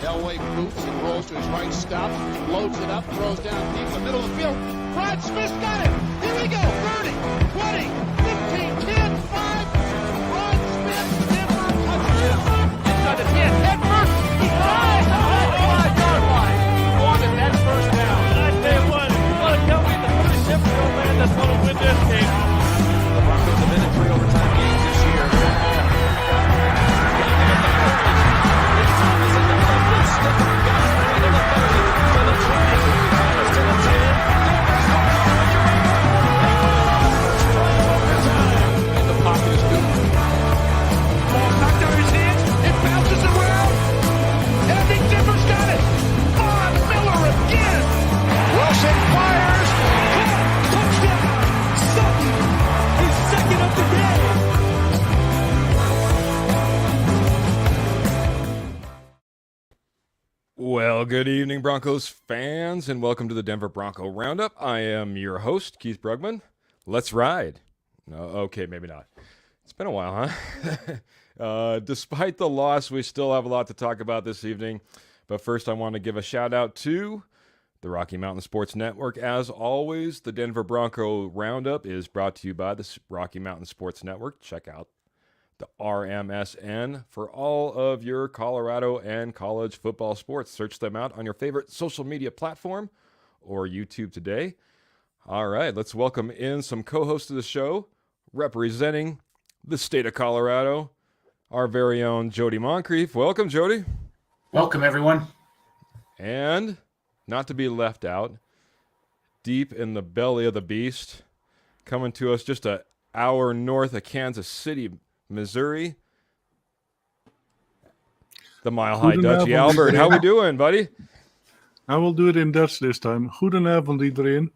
Elway boots and rolls to his right, stops, loads it up, throws down deep in the middle of the field. Brad Smith's got it. Here we go. 30, 20, 15, 10, 5. Brad Smith, Denver touchdown. Inside the 10, head first. He's high. Yard line. Wanted that first down. I tell you what, if you want to tell me the 37-year-old man that's going to win this game. The Broncos have been in 3 overtime games this year. Well, good evening, Broncos fans, and welcome to the Denver Bronco Roundup. I am your host, Keith Brugman. Let's ride. No, okay, maybe not. It's been a while, huh? Despite the loss, we still have a lot to talk about this evening. But first, I want to give a shout out to the Rocky Mountain Sports Network. As always, the Denver Bronco Roundup is brought to you by the Rocky Mountain Sports Network. Check out the RMSN for all of your Colorado and college football sports. Search them out on your favorite social media platform or YouTube today. All right, let's welcome in some co-hosts of the show, representing the state of Colorado, our very own Jody Moncrief. Welcome, Jody. Welcome, everyone. And not to be left out, deep in the belly of the beast, coming to us just an hour north of Kansas City, Missouri, the Mile High Dutchie. Albert, how we doing, buddy? I will do it in Dutch this time. Goedenavond iedereen.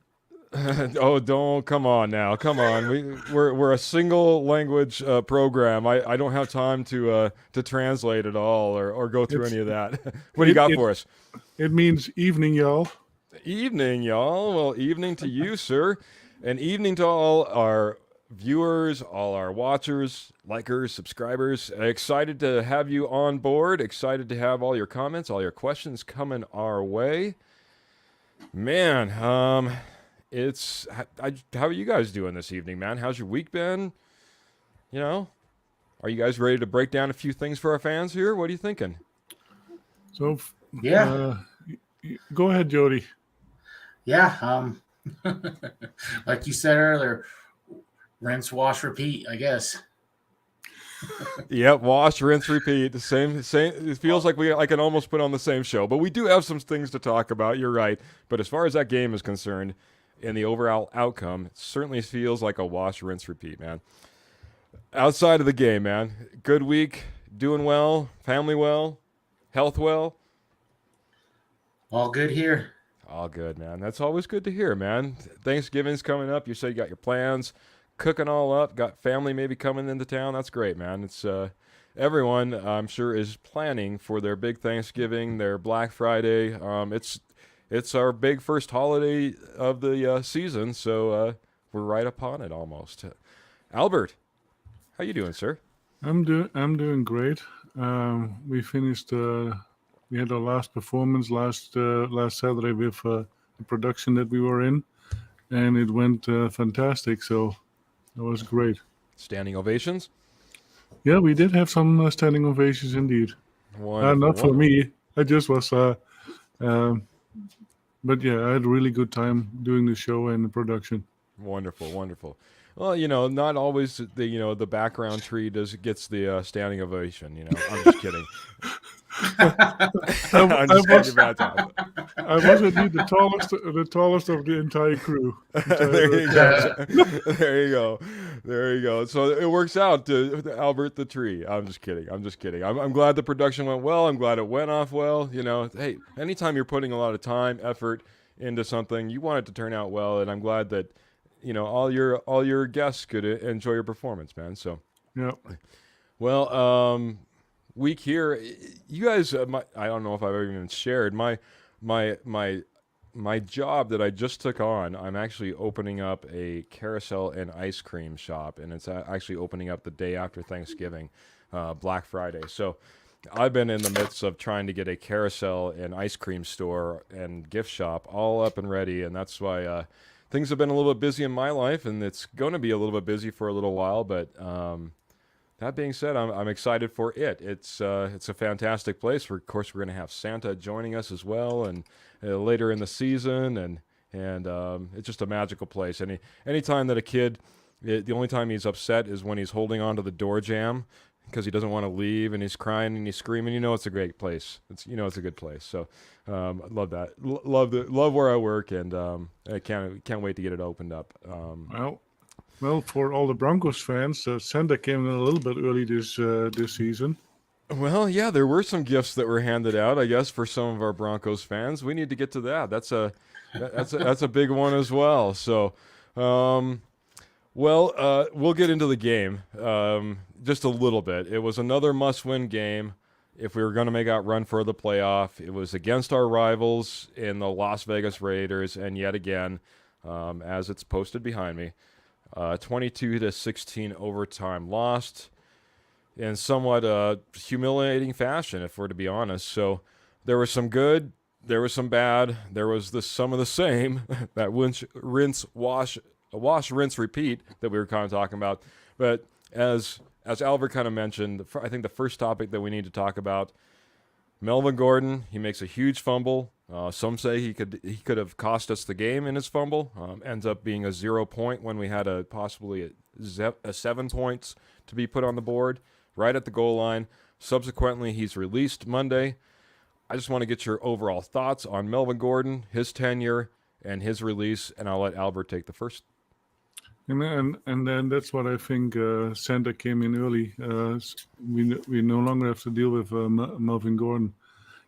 Oh, don't, come on now, come on. We're a single language program. I don't have time to translate it all or go through any of that. What do you got for us? It means evening, y'all. Evening, y'all. Well, evening to you, sir, and evening to all our viewers, all our watchers, likers, subscribers. Excited to have you on board. Excited to have all your comments, all your questions coming our way. Man, how are you guys doing this evening, man? How's your week been? You know, are you guys ready to break down a few things for our fans here? What are you thinking? So, Yeah. Go ahead, Jody. Yeah. Like you said earlier, rinse, wash, repeat, I guess. Yep, wash, rinse, repeat. The same. It feels like I can almost put on the same show, but we do have some things to talk about. You're right. But as far as that game is concerned, and the overall outcome, it certainly feels like a wash, rinse, repeat, man. Outside of the game, man, good week, doing well, family well, health well. All good here. All good, man. That's always good to hear, man. Thanksgiving's coming up. You said you got your plans cooking all up, got family maybe coming into town. That's great, man. It's everyone, I'm sure, is planning for their big Thanksgiving, their Black Friday. It's our big first holiday of the season, so we're right upon it almost. Albert, how you doing, sir? I'm doing great. We finished. We had our last performance last Saturday with the production that we were in, and it went fantastic. So that was great. Standing ovations? Yeah, we did have some standing ovations indeed. Not for me. I just was. But yeah, I had a really good time doing the show and the production. Wonderful, wonderful. Well, not always the background tree gets the standing ovation. I'm just kidding. I'm just kidding about that. I was indeed the tallest of the entire crew. There you go. So it works out to Albert the tree. I'm just kidding. I'm glad the production went well. I'm glad it went off well. Hey, anytime you're putting a lot of time, effort into something, you want it to turn out well, and I'm glad that all your guests could enjoy your performance, man. So yeah. Well, week here, you guys. I don't know if I've ever even shared my job that I just took on. I'm actually opening up a carousel and ice cream shop, and it's actually opening up the day after Thanksgiving, Black Friday. So I've been in the midst of trying to get a carousel and ice cream store and gift shop all up and ready, and that's why things have been a little bit busy in my life, and it's going to be a little bit busy for a little while. But that being said, I'm excited for it. It's a fantastic place. Of course, we're going to have Santa joining us as well, and later in the season, and it's just a magical place. Anytime that a kid, the only time he's upset is when he's holding on to the door jamb because he doesn't want to leave, and he's crying and he's screaming. It's a great place. It's a good place. So I love that. Love where I work, and I can't wait to get it opened up. Well, for all the Broncos fans, Santa came in a little bit early this season. Well, yeah, there were some gifts that were handed out, I guess, for some of our Broncos fans. We need to get to that. That's a big one as well. So, we'll get into the game just a little bit. It was another must-win game if we were going to make out run for the playoff. It was against our rivals in the Las Vegas Raiders, and yet again, as it's posted behind me, 22-16 overtime lost in somewhat humiliating fashion, if we're to be honest. So there was some good, there was some bad, there was some of the same, that wash, rinse, repeat that we were kind of talking about. But as Albert kind of mentioned, I think the first topic that we need to talk about, Melvin Gordon, he makes a huge fumble. Some say he could have cost us the game in his fumble. Ends up being a 0 point when we had possibly a 7 points to be put on the board right at the goal line. Subsequently, he's released Monday. I just want to get your overall thoughts on Melvin Gordon, his tenure, and his release, and I'll let Albert take the first. And then that's what I think. Santa came in early. We no longer have to deal with Melvin Gordon.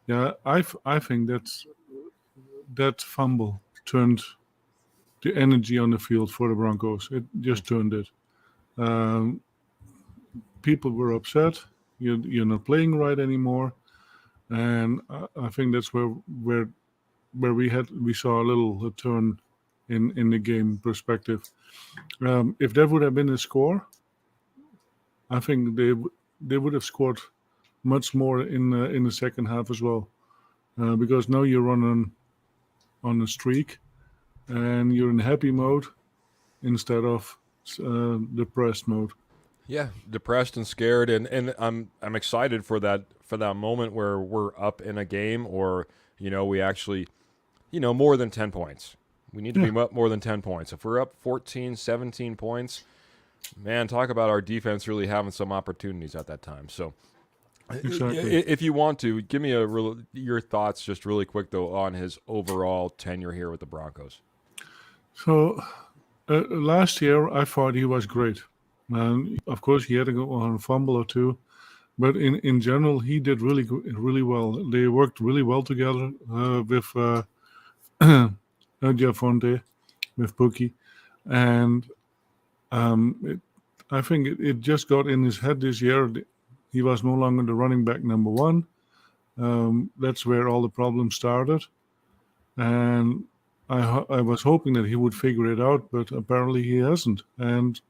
Yeah, I think that fumble turned the energy on the field for the Broncos. It just turned it. People were upset. You're not playing right anymore, and I think that's where we saw a little turn in the game perspective. If that would have been the score, I think they would have scored much more in the second half as well, because now you're on a streak, and you're in happy mode instead of depressed mode. Yeah, depressed and scared, and I'm excited for that moment where we're up in a game, or we actually more than 10 points. We need to be more than 10 points. If we're up 14, 17 points, man, talk about our defense really having some opportunities at that time. So Exactly. if you want to, give me your thoughts just really quick, though, on his overall tenure here with the Broncos. So last year, I thought he was great. Of course, he had to go on a fumble or two, but in general, he did really well. They worked really well together with Giafonte, with Pookie, and I think it just got in his head this year. He was no longer the running back number one. That's where all the problems started, and I was hoping that he would figure it out, but apparently he hasn't, and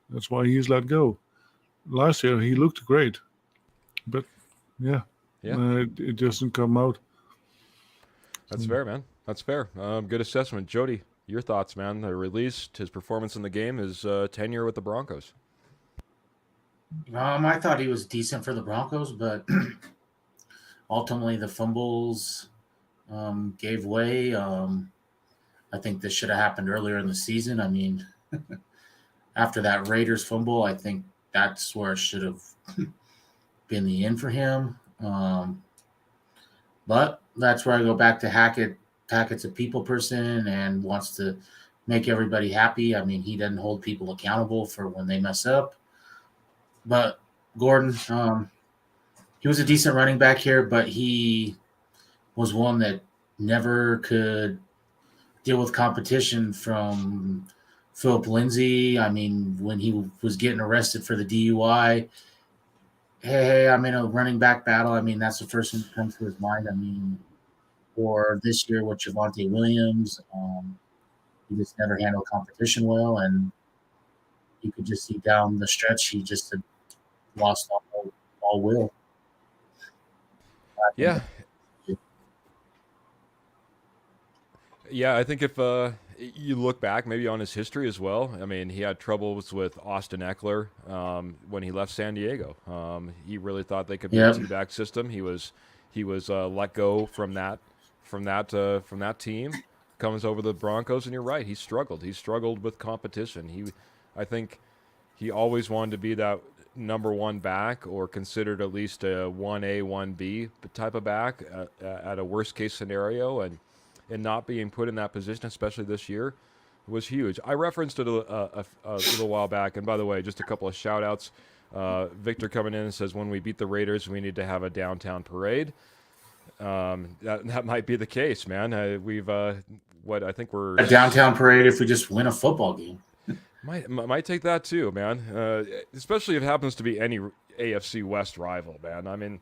that's why he's let go. Last year he looked great, but it doesn't come out. That's fair, man. That's fair. Good assessment. Jody, your thoughts, man. The release, his performance in the game, his tenure with the Broncos. I thought he was decent for the Broncos, but ultimately the fumbles gave way. I think this should have happened earlier in the season. I mean, after that Raiders fumble, I think that's where it should have been the end for him. But that's where I go back to Hackett. Hackett's a people person and wants to make everybody happy. I mean, he doesn't hold people accountable for when they mess up. But Gordon, he was a decent running back here, but he was one that never could deal with competition from Philip Lindsay. I mean, when he was getting arrested for the DUI, hey, I'm in a running back battle. I mean, that's the first thing that comes to his mind. I mean, or this year with Javonte Williams, he just never handled competition well, and you could just see down the stretch he just had lost all will. Yeah. Yeah, I think if you look back maybe on his history as well, I mean, he had troubles with Austin Eckler when he left San Diego. He really thought they could be a Yep. two-back system. He was let go from that team. Comes over the Broncos, and you're right. He struggled. He struggled with competition. I think he always wanted to be that number one back, or considered at least a 1A, 1B type of back at a worst case scenario, and not being put in that position, especially this year, was huge. I referenced it a little while back, and by the way, just a couple of shout outs. Victor coming in and says, when we beat the Raiders, we need to have a downtown parade. That might be the case, man. I think we're A downtown parade if we just win a football game. might take that too, man. Especially if it happens to be any AFC West rival, man. I mean,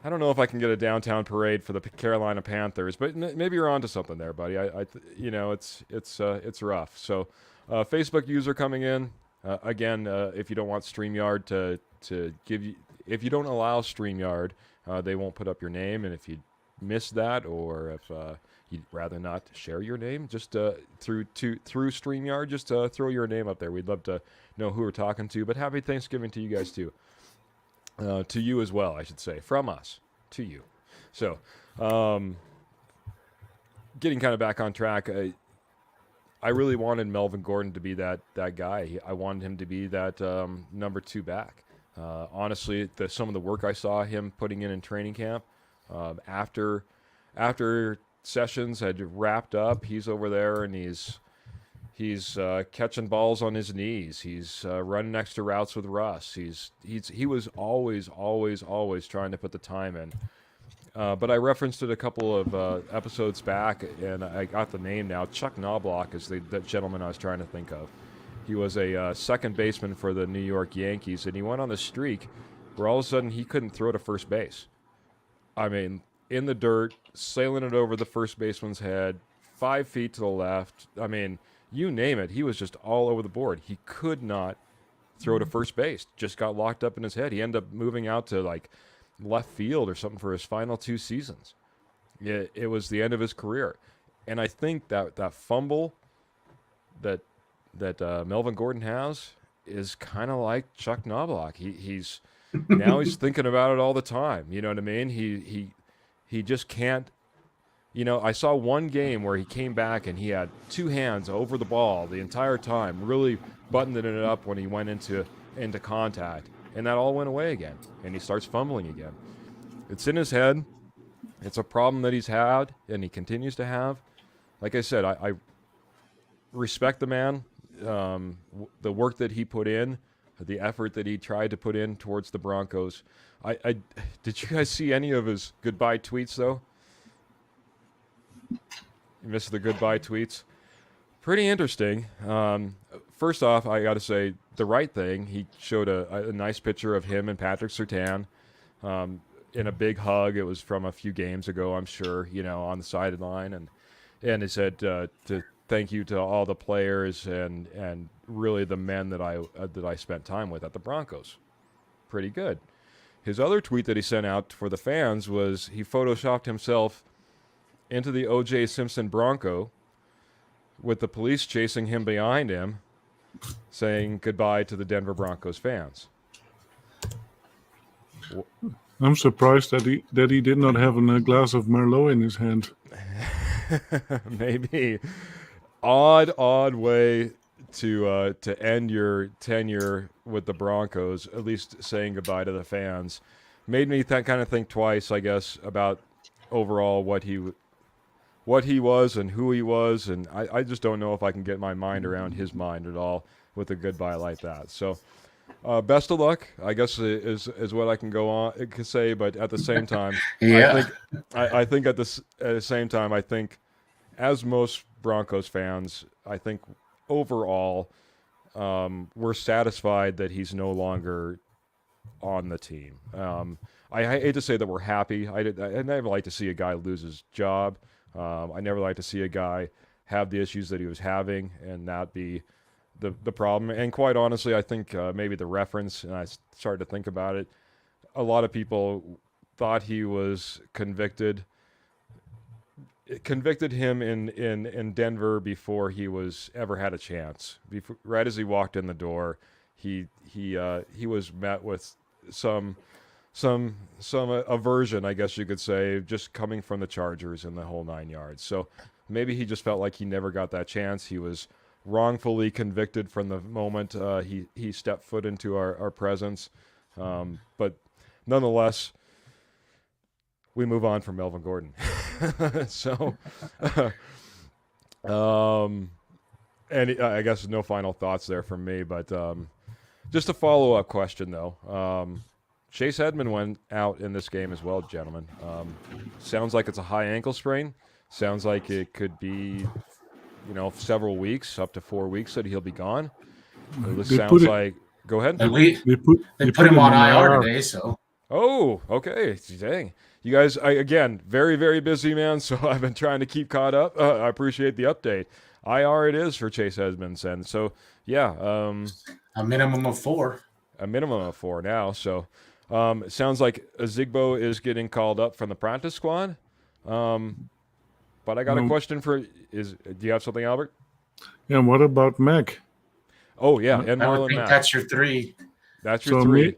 I don't know if I can get a downtown parade for the Carolina Panthers, but maybe you're onto something there, buddy. It's rough. So, Facebook user coming in again. If you don't want StreamYard to give you, if you don't allow StreamYard, they won't put up your name. And if you miss that, or if you'd rather not share your name, just through StreamYard, just throw your name up there. We'd love to know who we're talking to. But happy Thanksgiving to you guys too. To you as well, I should say, from us to you. So, getting kind of back on track, I really wanted Melvin Gordon to be that guy. I wanted him to be that number two back. Honestly, some of the work I saw him putting in training camp, after sessions had wrapped up, he's over there and he's catching balls on his knees. He's running extra routes with Russ. He was always trying to put the time in. But I referenced it a couple of episodes back, and I got the name now. Chuck Knobloch is the gentleman I was trying to think of. He was a second baseman for the New York Yankees, and he went on a streak where all of a sudden he couldn't throw to first base. I mean, in the dirt, sailing it over the first baseman's head, 5 feet to the left. I mean, you name it, he was just all over the board. He could not throw to first base. Just got locked up in his head. He ended up moving out to like left field or something for his final 2 seasons. It was the end of his career. And I think that fumble that Melvin Gordon has is kind of like Chuck Knobloch. He's now he's thinking about it all the time. You know what I mean? He just can't. You know, I saw one game where he came back and he had 2 hands over the ball the entire time, really buttoning it up when he went into contact, and that all went away again, and he starts fumbling again. It's in his head. It's a problem that he's had and he continues to have. Like I said, I respect the man, the work that he put in, the effort that he tried to put in towards the Broncos. Did you guys see any of his goodbye tweets, though? You missed the goodbye tweets. Pretty interesting. First off, I got to say the right thing. He showed a nice picture of him and Patrick Surtain in a big hug. It was from a few games ago, I'm sure, on the sideline. And he said to thank you to all the players and really the men that I spent time with at the Broncos. Pretty good. His other tweet that he sent out for the fans was he photoshopped himself into the O.J. Simpson Bronco with the police chasing him behind him, saying goodbye to the Denver Broncos fans. I'm surprised that he did not have a glass of Merlot in his hand. Maybe. Odd way to end your tenure with the Broncos, at least saying goodbye to the fans. Made me kind of think twice, I guess, about overall what he was and who he was, and I just don't know if I can get my mind around his mind at all with a goodbye like that. So, best of luck, I guess, is what I can go on can say. But at the same time, Yeah. I think at the same time, I think as most Broncos fans, I think overall we're satisfied that he's no longer on the team. I hate to say that we're happy. I never like to see a guy lose his job. I never like to see a guy have the issues that he was having and that be the problem. And quite honestly, I think maybe the reference, and I started to think about it, a lot of people thought he was convicted. It convicted him in Denver before he was ever had a chance. Right as he walked in the door, he was met with some aversion, I guess you could say, just coming from the Chargers in the whole 9 yards. So maybe he just felt like he never got that chance. He was wrongfully convicted from the moment he stepped foot into our presence. But nonetheless, we move on from Melvin Gordon. So, and I guess no final thoughts there from me. But just a follow-up question, though. Chase Edmond went out in this game as well, gentlemen. Sounds like it's a high ankle sprain. Sounds like it could be, several weeks, up to 4 weeks that he'll be gone. This sounds like. Go ahead. They put him on IR today, so. Oh, okay. Dang. You guys, again, very, very busy, man, so I've been trying to keep caught up. I appreciate the update. IR it is for Chase Edmonds, and so, yeah. A minimum of 4. A minimum of 4 now, so it sounds like Zigbo is getting called up from the practice squad. But I got a question do you have something, Albert? Yeah, what about Mac? Oh, yeah, and I would Marlon think Mack. that's your 3. That's your 3.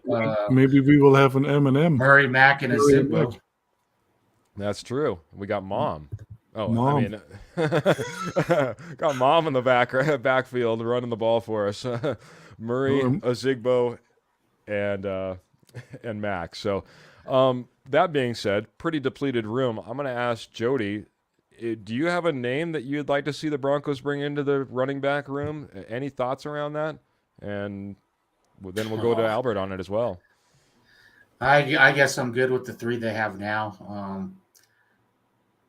Maybe we will have an M&M. Murray, Mack, and a Zimbo. That's true. We got Mom. Oh, Mom. I mean, got Mom in the backfield running the ball for us. Murray, Ozigbo, and Max. So, that being said, pretty depleted room. I'm going to ask Jody, do you have a name that you'd like to see the Broncos bring into the running back room? Any thoughts around that? And then we'll go to Albert on it as well. I guess I'm good with the 3 they have now.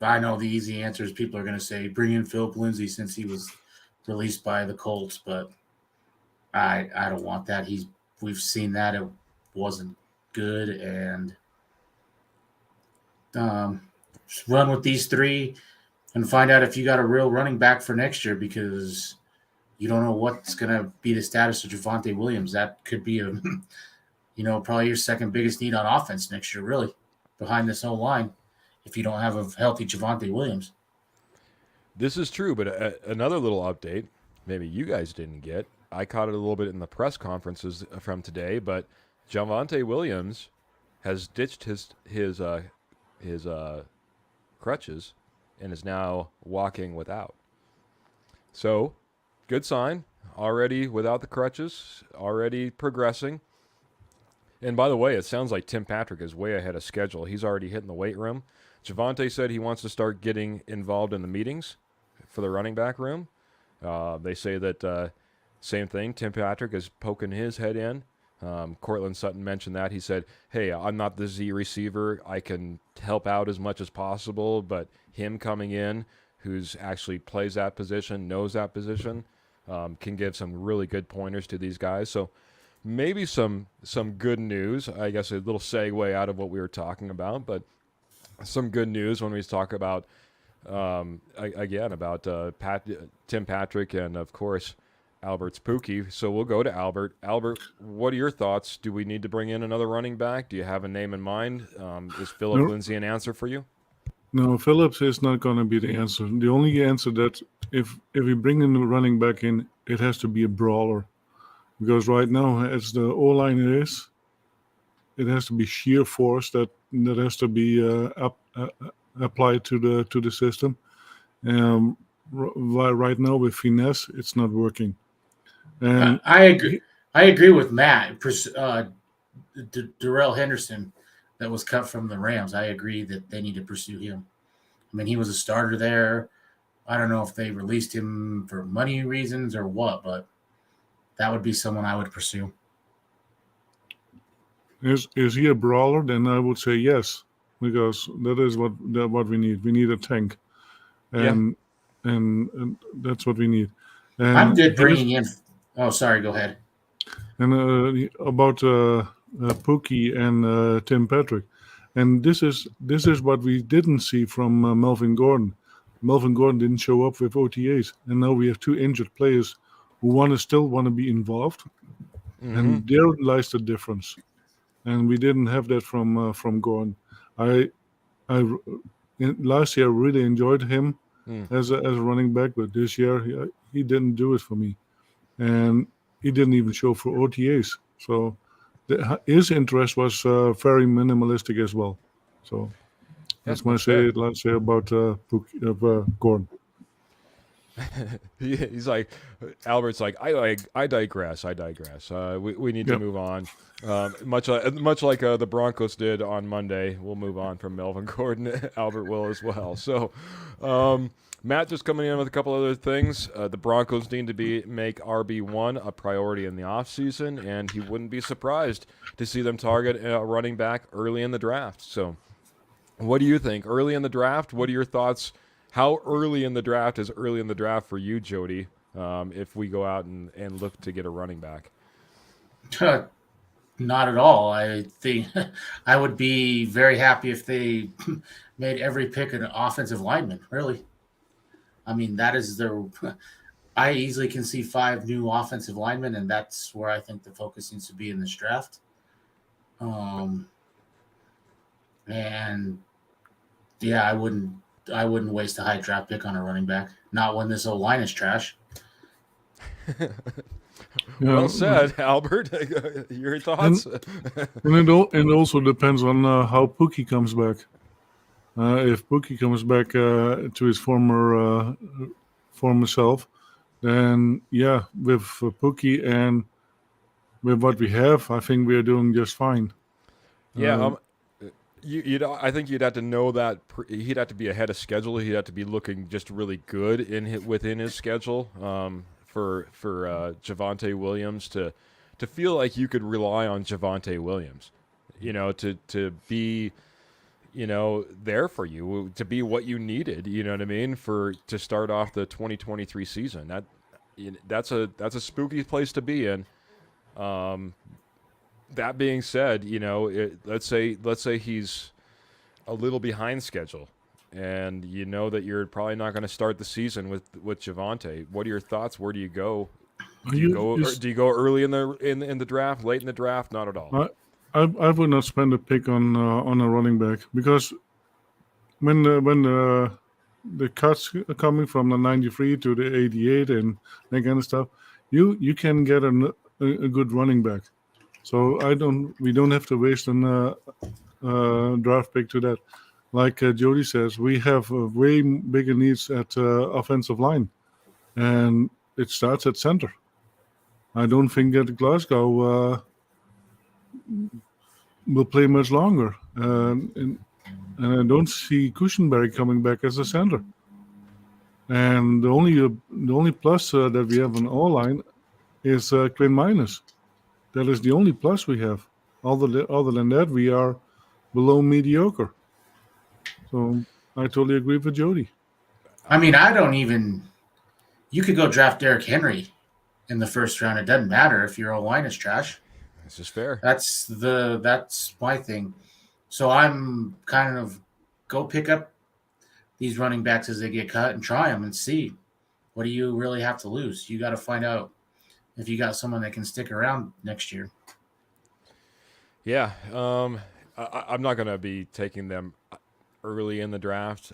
I know the easy answer is people are going to say bring in Philip Lindsay since he was released by the Colts, but I don't want that. We've seen that it wasn't good, and just run with these 3 and find out if you got a real running back for next year, because you don't know what's going to be the status of Javonte Williams. That could be probably your second biggest need on offense next year, really, behind this whole line, if you don't have a healthy Javonte Williams. This is true, but another little update, maybe you guys didn't get. I caught it a little bit in the press conferences from today, but Javonte Williams has ditched his crutches and is now walking without. So, good sign. Already without the crutches, already progressing. And by the way, it sounds like Tim Patrick is way ahead of schedule. He's already hitting the weight room. Javonte said he wants to start getting involved in the meetings for the running back room. They say that same thing. Tim Patrick is poking his head in. Cortland Sutton mentioned that. He said, hey, I'm not the Z receiver. I can help out as much as possible, but him coming in, who's actually plays that position, knows that position, can give some really good pointers to these guys. So maybe some good news. I guess a little segue out of what we were talking about, but some good news when we talk about, Tim Patrick and, of course, Albert's Pookie. So we'll go to Albert. Albert, what are your thoughts? Do we need to bring in another running back? Do you have a name in mind? Is Philip Lindsay an answer for you? No, Phillips is not going to be the answer. The only answer that if we bring in a running back in, it has to be a brawler. Because right now, as the O-line is, it has to be sheer force that has to be applied to the system. Right now with finesse, it's not working. And I agree. I agree with Matt. Darrell Henderson, that was cut from the Rams. I agree that they need to pursue him. I mean, he was a starter there. I don't know if they released him for money reasons or what, but that would be someone I would pursue. Is he a brawler? Then I would say yes, because that is what we need. We need a tank, and that's what we need. And I'm good bringing in. Oh, sorry. Go ahead. And about Pookie and Tim Patrick, and this is what we didn't see from Melvin Gordon. Melvin Gordon didn't show up with OTAs, and now we have 2 injured players who still want to be involved, and there lies the difference. And we didn't have that from Gordon. I last year I really enjoyed him as a running back, but this year he didn't do it for me, and he didn't even show for OTAs. So his interest was very minimalistic as well. So that's my that's fair. let's say about Gordon. He's like, Albert's like, I digress. We need to Yep. move on. Much like the Broncos did on Monday, we'll move on from Melvin Gordon. Albert will as well. So, Matt just coming in with a couple other things. The Broncos need to make RB1 a priority in the offseason, and he wouldn't be surprised to see them target a running back early in the draft. So, what do you think? Early in the draft, what are your thoughts? How early in the draft is early in the draft for you, Jody, if we go out and look to get a running back? Not at all. I think I would be very happy if they made every pick an offensive lineman, really. I mean, that is their. I easily can see 5 new offensive linemen, and that's where I think the focus needs to be in this draft. And yeah, I wouldn't waste a high draft pick on a running back. Not when this whole line is trash. Well said, Albert. Your thoughts? And it also depends on how Pookie comes back. If Pookie comes back to his former self, then yeah, with Pookie and with what we have, I think we are doing just fine. Yeah, I think you'd have to know that he'd have to be ahead of schedule. He'd have to be looking just really good within his schedule for Javonte Williams to feel like you could rely on Javonte Williams, to be, there for you, to be what you needed. You know what I mean? To start off the 2023 season. That's a spooky place to be in. That being said, let's say he's a little behind schedule, and you know that you're probably not going to start the season with Javonte. What are your thoughts? Where do you go? Do you go early in the draft, late in the draft? Not at all. I would not spend a pick on a running back, because when the cuts are coming from the 93 to the 88 and that kind of stuff, you can get a good running back. So we don't have to waste a draft pick to that. Like Jody says, we have way bigger needs at offensive line, and it starts at center. I don't think that Glasgow will play much longer, and I don't see Cushenberry coming back as a center. And the only plus that we have on all line is Klint minus. That is the only plus we have. Other than that, we are below mediocre. So I totally agree with Jody. I mean, you could go draft Derrick Henry in the first round. It doesn't matter if your O-line is trash. This is fair. That's my thing. So I'm kind of go pick up these running backs as they get cut and try them and see. What do you really have to lose? You got to find out if you got someone that can stick around next year. Yeah, I'm not going to be taking them early in the draft.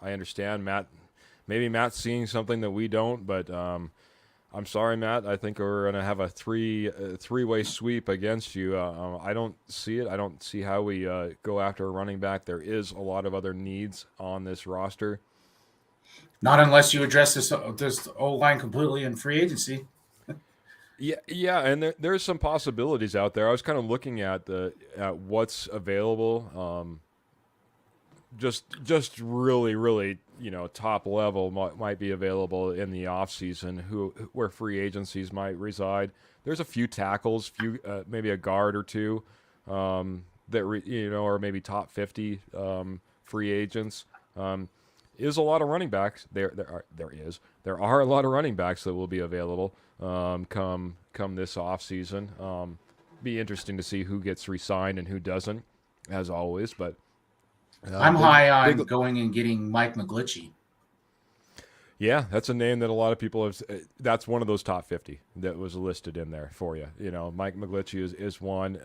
I understand, Matt. Maybe Matt's seeing something that we don't, but I'm sorry, Matt. I think we're going to have a three-way sweep against you. I don't see it. I don't see how we go after a running back. There is a lot of other needs on this roster. Not unless you address this O-line completely in free agency. Yeah, and there's some possibilities out there. I was kind of looking at what's available. Just really, top level might be available in the offseason, where free agencies might reside. There's a few tackles, maybe a guard or two, or maybe top 50 free agents. Is a lot of running backs. There are a lot of running backs that will be available come this offseason. Be interesting to see who gets re-signed and who doesn't, as always. But I'm high on going and getting Mike McGlinchey. Yeah, that's a name that a lot of people have. That's one of those top 50 that was listed in there for you. You know, Mike McGlinchey is one.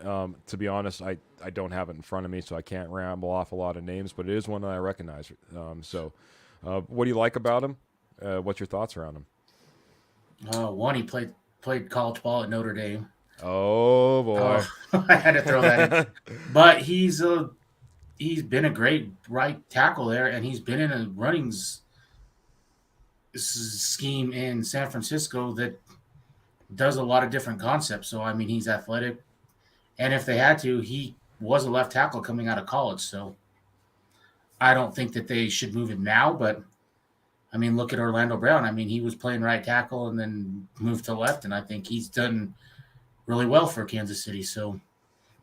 To be honest, I don't have it in front of me, so I can't ramble off a lot of names, but it is one that I recognize. What do you like about him? What's your thoughts around him? One, he played college ball at Notre Dame. Oh boy, I had to throw that in. But he's been a great right tackle there, and he's been in a runnings scheme in San Francisco that does a lot of different concepts. So I mean, he's athletic, and if they had to, he was a left tackle coming out of college. So I don't think that they should move him now. But I mean, look at Orlando Brown. I mean, he was playing right tackle and then moved to left, and I think he's done really well for Kansas City. So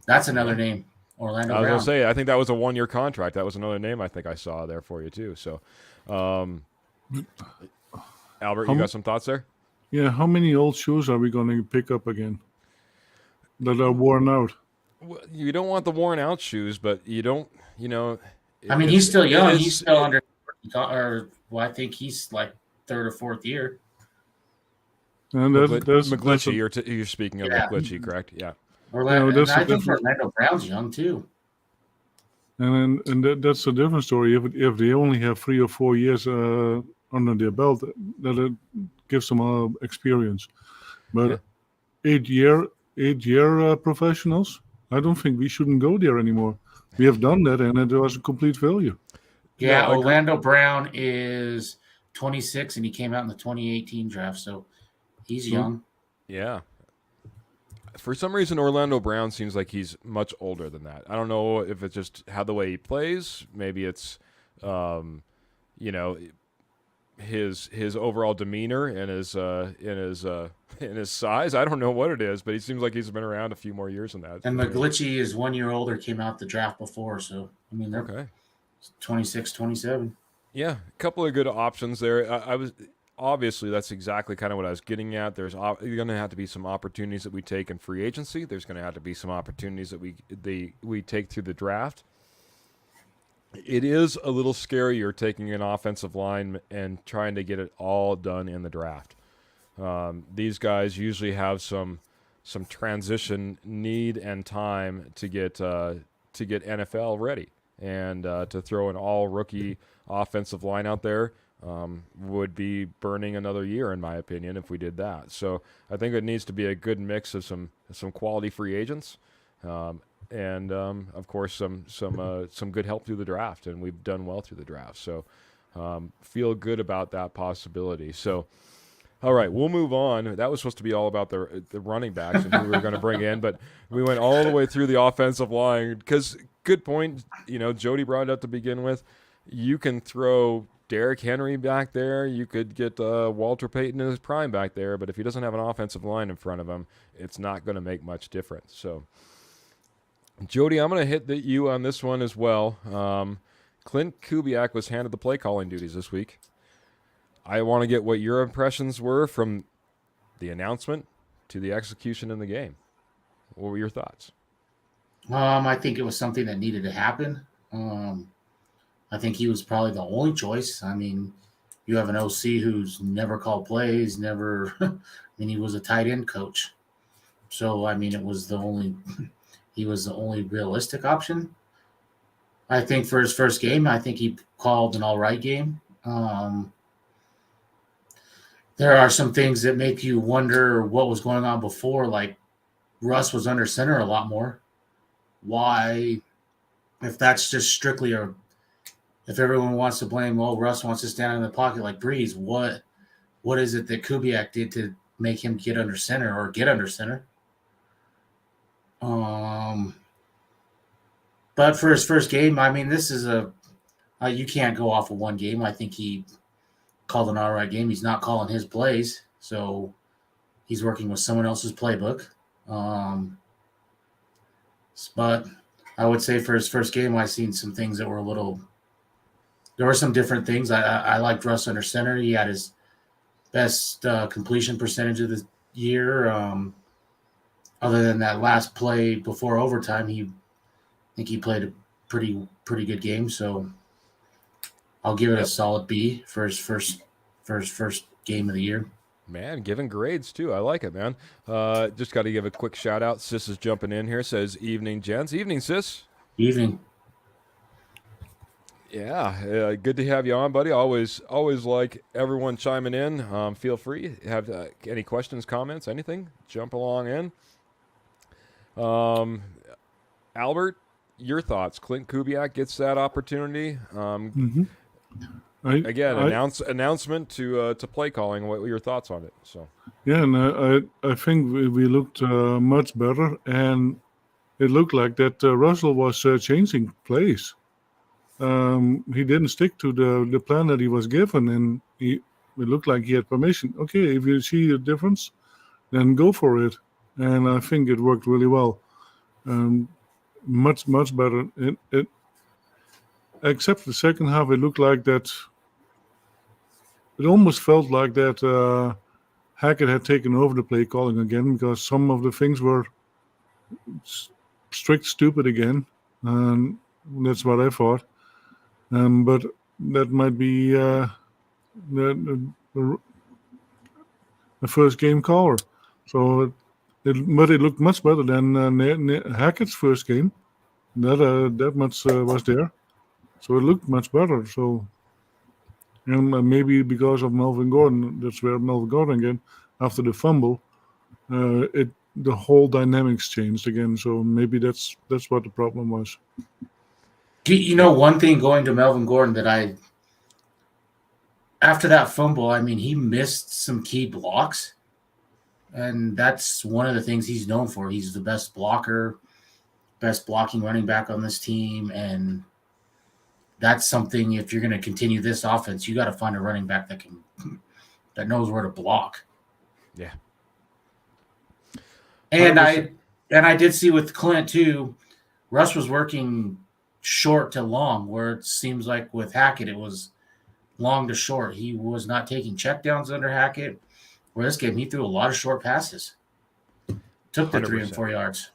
that's another name, Orlando Brown. I was gonna say, I think that was a 1-year contract. That was another name I think I saw there for you too. So, Albert, you got some thoughts there? Yeah, how many old shoes are we going to pick up again that are worn out? Well, you don't want the worn out shoes, but you don't, you know. I mean, he's still young. He's still under, I think he's like third or fourth year. And McGlinchey, you're speaking of McGlinchey, correct? Yeah. Orlando, I think Orlando Brown's young too. And that's a different story. If they only have 3 or 4 years under their belt, that it gives them experience. But 8-year professionals, I don't think we shouldn't go there anymore. We have done that, and it was a complete failure. Yeah, Orlando Brown is 26, and he came out in the 2018 draft, so he's young. Yeah. For some reason, Orlando Brown seems like he's much older than that. I don't know if it's just how the way he plays. Maybe it's, his overall demeanor and his size. I don't know what it is, but he seems like he's been around a few more years than that. And McGlinchey is 1 year older, came out the draft before, so I mean they're 26, 27. Yeah, a couple of good options there. I was obviously that's exactly kind of what I was getting at. There's going to have to be some opportunities that we take in free agency. There's going to have to be some opportunities that we take through the draft. It is a little scarier taking an offensive line and trying to get it all done in the draft. These guys usually have some transition need and time to get NFL ready, and to throw an all rookie offensive line out there would be burning another year, in my opinion, if we did that. So I think it needs to be a good mix of some quality free agents. And of course, some good help through the draft, and we've done well through the draft. So feel good about that possibility. So, all right, we'll move on. That was supposed to be all about the running backs and who we were going to bring in, but we went all the way through the offensive line because, good point, Jody brought it up to begin with. You can throw Derrick Henry back there. You could get Walter Payton in his prime back there, but if he doesn't have an offensive line in front of him, it's not going to make much difference. So, Jody, I'm going to hit you on this one as well. Klint Kubiak was handed the play calling duties this week. I want to get what your impressions were from the announcement to the execution in the game. What were your thoughts? I think it was something that needed to happen. I think he was probably the only choice. I mean, you have an OC who's never called plays, never. I mean, he was a tight end coach, so I mean, he was the only realistic option. I think for his first game, I think he called an all right game. There are some things that make you wonder what was going on before, like Russ was under center a lot more. Why, if that's just strictly if everyone wants to blame, Russ wants to stand in the pocket like Breeze, what is it that Kubiak did to make him get under center? But for his first game, I mean, this is you can't go off of one game. I think he called an all right game. He's not calling his plays, so he's working with someone else's playbook. But I would say for his first game, I've seen some things that were there were some different things. I liked Russ under center. He had his best completion percentage of the year. Other than that last play before overtime, I think he played a pretty good game. So I'll give it a solid B for his first for his first game of the year. Man, giving grades too. I like it, man. Just got to give a quick shout out. Sis is jumping in here. Says, "Evening, gents." Evening, Sis. Evening. Yeah, good to have you on, buddy. Always like everyone chiming in. Feel free. Have any questions, comments, anything? Jump along in. Albert, your thoughts? Klint Kubiak gets that opportunity. Announcement to play calling. What were your thoughts on it? So Yeah, and I think we looked much better, and it looked like that Russell was changing plays. He didn't stick to the plan that he was given, and it looked like he had permission. Okay, if you see a difference, then go for it. And I think it worked really well. Much better. Except the second half, it looked like that. It almost felt like that Hackett had taken over the play calling again, because some of the things were strict stupid again. That's what I thought. But that might be the first game caller. So but it looked much better than Hackett's first game. That much was there. So it looked much better. So, and maybe because of Melvin Gordon, that's where Melvin Gordon again, after the fumble, the whole dynamics changed again. So maybe that's what the problem was. You know, one thing going to Melvin Gordon that after that fumble, I mean, he missed some key blocks. And that's one of the things he's known for. He's the best blocker, best blocking running back on this team. And that's something, if you're going to continue this offense, you got to find a running back that knows where to block. Yeah. And 100%. I did see with Klint too, Russ was working short to long, where it seems like with Hackett it was long to short. He was not taking checkdowns under Hackett. Where this game, he threw a lot of short passes. Took the 3 and 4 yards.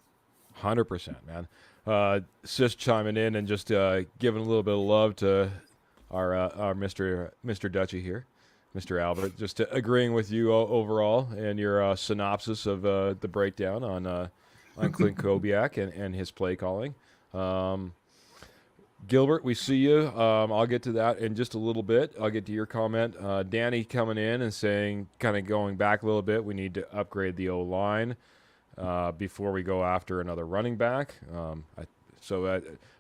100%, man. Sis chiming in and just giving a little bit of love to our Mr. Dutchy here, Mr. Albert. Just agreeing with you overall and your synopsis of the breakdown on Klint Kubiak and his play calling. Gilbert, we see you. I'll get to that in just a little bit. I'll get to your comment. Danny coming in and saying, kind of going back a little bit, we need to upgrade the O-line before we go after another running back.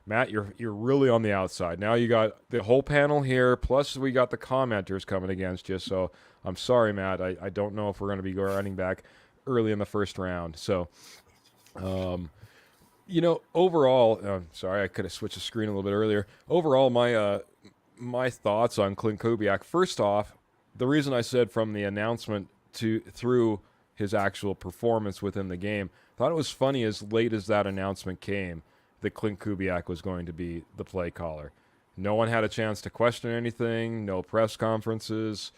Matt, you're really on the outside. Now you got the whole panel here, plus we got the commenters coming against you. So I'm sorry, Matt. I don't know if we're going to be running back early in the first round. So, overall, sorry, I could have switched the screen a little bit earlier. Overall, my thoughts on Klint Kubiak. First off, the reason I said from the announcement through his actual performance within the game, thought it was funny as late as that announcement came that Klint Kubiak was going to be the play caller. No one had a chance to question anything, no press conferences.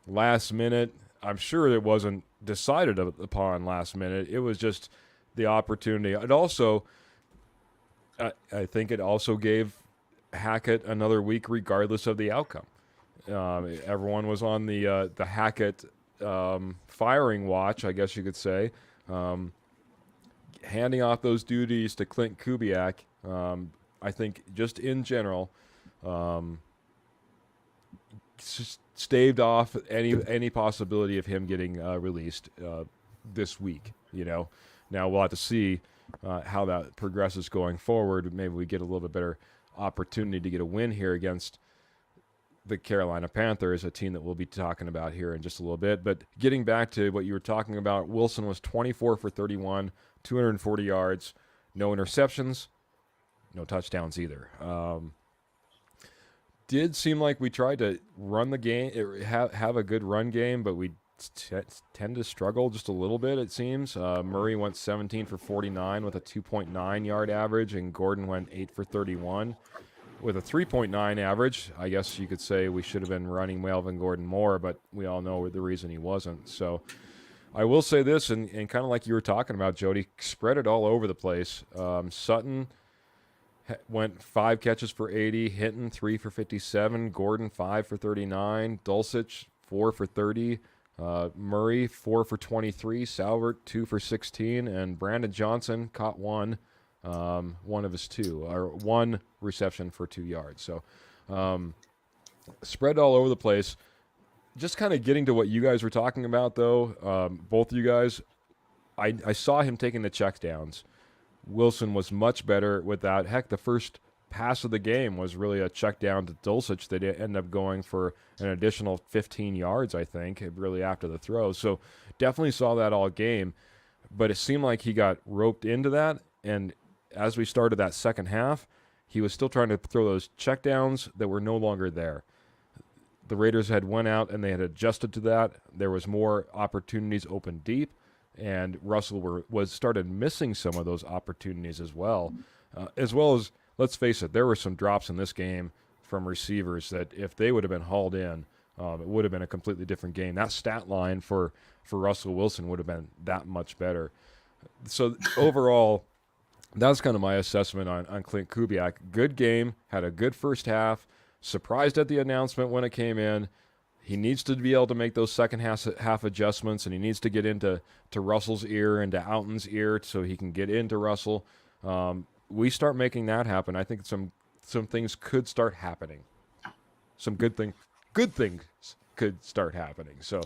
Last minute, I'm sure it wasn't decided upon last minute. It was just the opportunity. It also, I think it also gave Hackett another week regardless of the outcome. Everyone was on the Hackett firing watch, I guess you could say. Handing off those duties to Klint Kubiak, I think just in general, staved off any possibility of him getting released this week. Now we'll have to see how that progresses going forward. Maybe we get a little bit better opportunity to get a win here against the Carolina Panthers, a team that we'll be talking about here in just a little bit. But getting back to what you were talking about, Wilson was 24 for 31, 240 yards, no interceptions, no touchdowns either. Did seem like we tried to run the game, have a good run game, but we tend to struggle just a little bit, it seems. Murray went 17 for 49 with a 2.9 yard average, and Gordon went 8 for 31 with a 3.9 average. I guess you could say we should have been running Melvin Gordon more, but we all know the reason he wasn't. So I will say this, and kind of like you were talking about, Jody, spread it all over the place. Sutton went 5 catches for 80. Hinton 3 for 57. Gordon 5 for 39. Dulcich 4 for 30. Murray 4 for 23. Salvert 2 for 16. And Brandon Johnson caught one of his 2, or 1 reception for 2 yards. So spread all over the place. Just kind of getting to what you guys were talking about, though, both of you guys, I saw him taking the checkdowns. Wilson was much better with that. Heck, the first pass of the game was really a check down to Dulcich that ended up going for an additional 15 yards, I think, really after the throw. So definitely saw that all game, but it seemed like he got roped into that, and as we started that second half, he was still trying to throw those checkdowns that were no longer there. The Raiders had went out and they had adjusted to that. There was more opportunities open deep, and Russell was started missing some of those opportunities as well as let's face it, there were some drops in this game from receivers that if they would have been hauled in, it would have been a completely different game. That stat line for Russell Wilson would have been that much better. So overall, that's kind of my assessment on Klint Kubiak. Good game, had a good first half. Surprised at the announcement when it came in. He needs to be able to make those second half adjustments, and he needs to get into Russell's ear and to Alton's ear so he can get into Russell. We start making that happen. I think some things could start happening. Some good things could start happening. So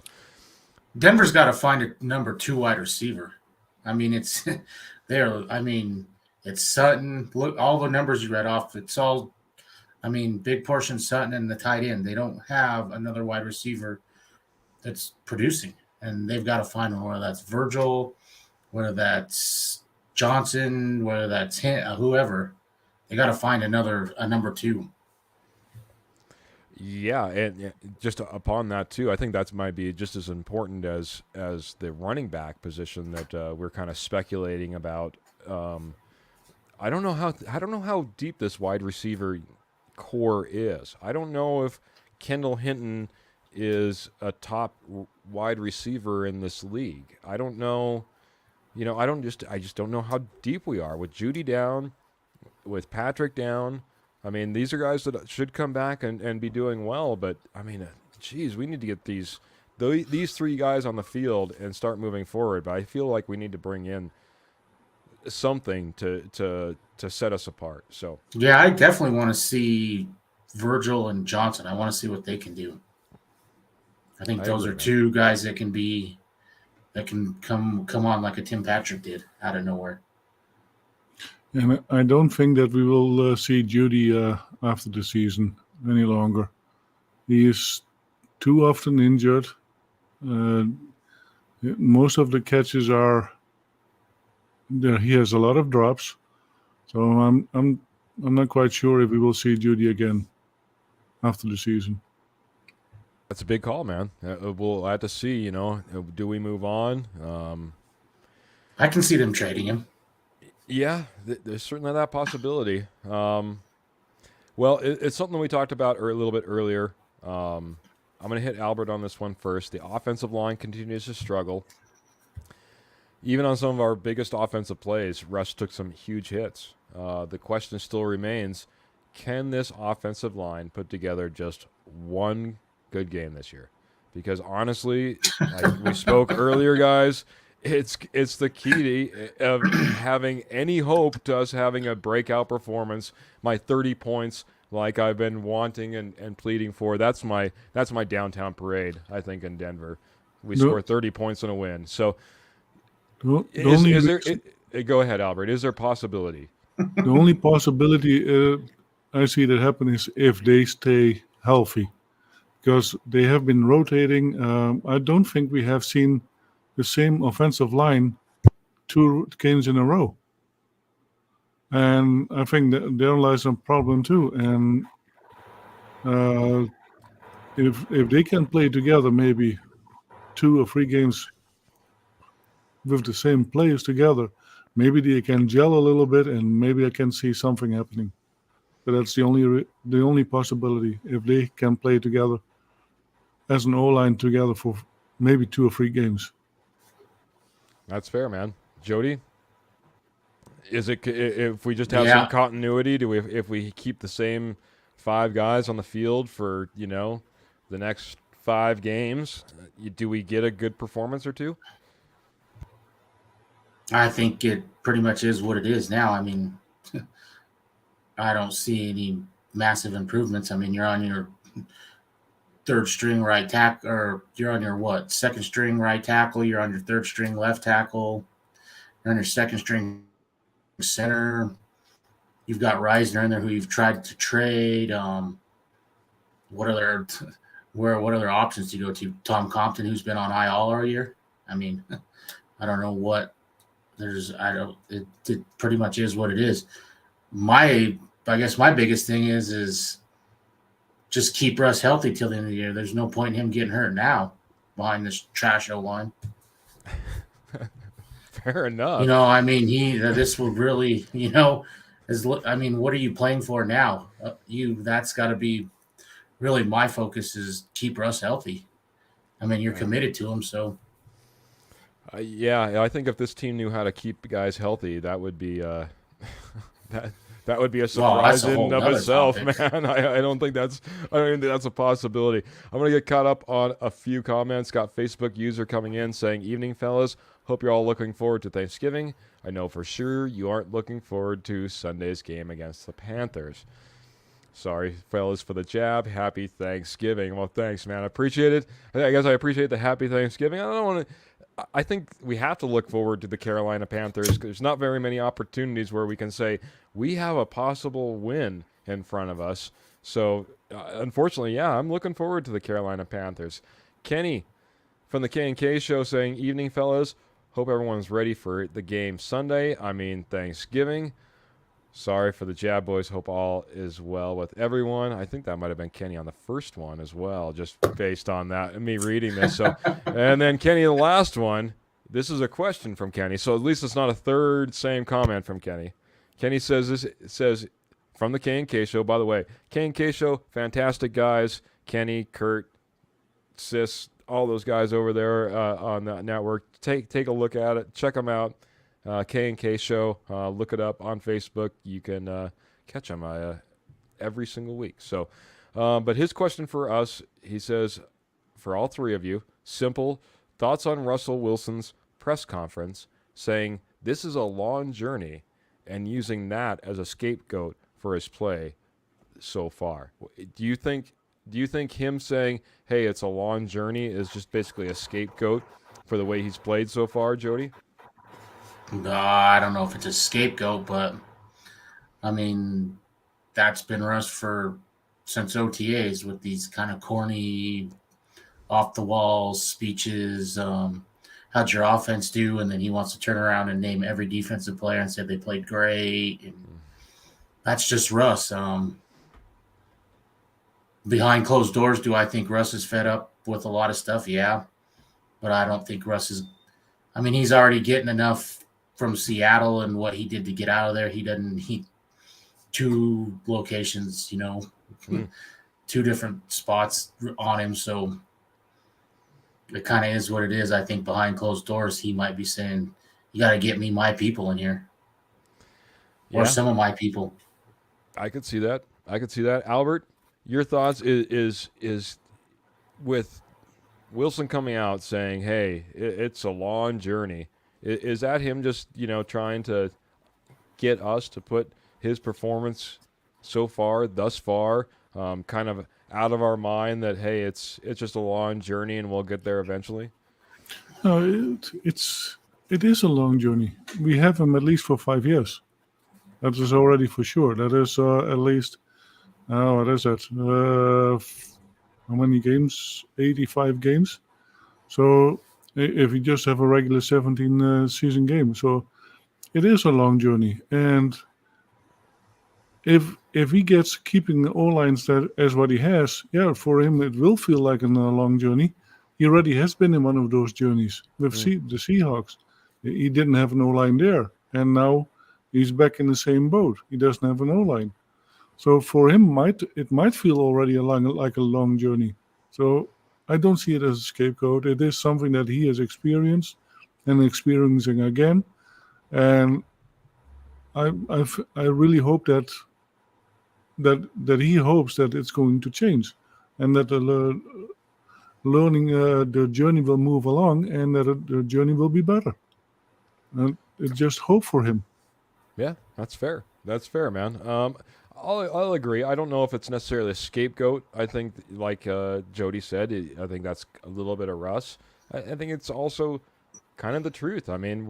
Denver's got to find a number 2 wide receiver. I mean, it's there. I mean, it's Sutton. Look, all the numbers you read off. It's all. I mean, big portion Sutton and the tight end. They don't have another wide receiver that's producing, and they've got to find one, whether that's Virgil, whether that's Johnson, whether that's whoever. They got to find a number 2. Yeah, and just upon that too, I think that might be just as important as the running back position that we're kind of speculating about. I don't know how deep this wide receiver core is. I don't know if Kendall Hinton is a top wide receiver in this league. I don't know. I just don't know how deep we are with Judy down, with Patrick down. I mean, these are guys that should come back and be doing well, but I mean, geez, we need to get these 3 guys on the field and start moving forward. But I feel like we need to bring in something to set us apart. So yeah, I definitely want to see Virgil and Johnson. I want to see what they can do. I think those are 2 guys that can come on like a Tim Patrick did out of nowhere. And I don't think that we will see Judy after the season any longer. He is too often injured. Most of the catches are there. He has a lot of drops, so I'm not quite sure if we will see Judy again after the season. that's a big call, man. We'll have to see. Do we move on? I can see them trading him. Yeah, there's certainly that possibility. Well, it's something we talked about a little bit earlier. I'm going to hit Albert on this one first. The offensive line continues to struggle. Even on some of our biggest offensive plays, Russ took some huge hits. The question still remains, can this offensive line put together just one good game this year? Because honestly, like we spoke earlier, guys, it's the key of having any hope to us having a breakout performance. My 30 points, like I've been wanting and pleading for, that's my downtown parade, I think, in Denver. We score 30 points in a win. So go ahead, Albert. Is there a possibility? The only possibility I see that happen is if they stay healthy, because they have been rotating. I don't think we have seen the same offensive line 2 games in a row. And I think that there lies a problem too. And if they can play together maybe 2 or 3 games with the same players together, maybe they can gel a little bit and maybe I can see something happening. But that's the only possibility, if they can play together as an O-line together for maybe 2 or 3 games. That's fair, man. Jody? Is it if we just have some continuity? If we keep the same 5 guys on the field for the next 5 games, do we get a good performance or two? I think it pretty much is what it is now. I mean, I don't see any massive improvements. I mean, you're on your third string right tackle, or you're on your second string right tackle. You're on your third string left tackle. You're on your second string center. You've got Reisner in there who you've tried to trade. What other options do you go to? Tom Compton, who's been on IR all year. I mean, I don't know what there's. It pretty much is what it is. I guess my biggest thing is just keep Russ healthy till the end of the year. There's no point in him getting hurt now behind this trash O-line. Fair enough. I mean, this will really, what are you playing for now? That's got to be really my focus is keep Russ healthy. I mean, you're committed to him, so. Yeah, I think if this team knew how to keep guys healthy, that would be that would be a surprise in and of itself, topic. Man. I don't think that's a possibility. I'm gonna get caught up on a few comments. Got Facebook user coming in saying, "Evening, fellas. Hope you're all looking forward to Thanksgiving. I know for sure you aren't looking forward to Sunday's game against the Panthers. Sorry, fellas, for the jab. Happy Thanksgiving." Well, thanks, man. I appreciate it. I guess I appreciate the happy Thanksgiving. I think we have to look forward to the Carolina Panthers. There's not very many opportunities where we can say we have a possible win in front of us. So, unfortunately, yeah, I'm looking forward to the Carolina Panthers. Kenny from the K&K show saying, "Evening, fellas. Hope everyone's ready for the game Sunday. Thanksgiving. Sorry for the jab, boys. Hope all is well with everyone." I think that might have been Kenny on the first one as well, just based on that and me reading this. So, and then Kenny, the last one. This is a question from Kenny, so at least it's not a third same comment from Kenny. Kenny says from the K&K show. By the way, K&K show, fantastic guys. Kenny, Kurt, Sis, all those guys over there on the network. Take a look at it. Check them out. K&K show. Look it up on Facebook. You can catch them every single week. So, but his question for us, he says, for all three of you, simple thoughts on Russell Wilson's press conference, saying this is a long journey, and using that as a scapegoat for his play so far. Do you think him saying, "Hey, it's a long journey," is just basically a scapegoat for the way he's played so far, Jody? I don't know if it's a scapegoat, but I mean, that's been Russ since OTAs with these kind of corny, off the wall speeches. How'd your offense do? And then he wants to turn around and name every defensive player and say they played great. And that's just Russ. Behind closed doors, do I think Russ is fed up with a lot of stuff? Yeah. But I don't think Russ is. I mean, he's already getting enough from Seattle and what he did to get out of there. He 2 locations, 2 different spots on him. So it kind of is what it is. I think behind closed doors, he might be saying, "You got to get me my people in here." Or some of my people. I could see that. Albert, your thoughts is with Wilson coming out saying, "Hey, it's a long journey." Is that him just, trying to get us to put his performance thus far, kind of out of our mind that, hey, it's just a long journey and we'll get there eventually? No, it is a long journey. We have him at least for 5 years. That is already for sure. That is at least, what is that? How many games? 85 games. So if you just have a regular 17 season game. So it is a long journey. And if he gets keeping the O-lines that as what he has, yeah, for him it will feel like a long journey. He already has been in one of those journeys with the Seahawks. He didn't have an O-line there. And now he's back in the same boat. He doesn't have an O-line. So for him, it might feel already like a long journey. So I don't see it as a scapegoat. It is something that he has experienced and experiencing again. And I really hope that he hopes that it's going to change, and that the learning the journey will move along, and that the journey will be better. And it's just hope for him. Yeah, that's fair. That's fair, man. I'll agree. I don't know if it's necessarily a scapegoat. I think, like Jody said, I think that's a little bit of Russ. I think it's also kind of the truth. I mean,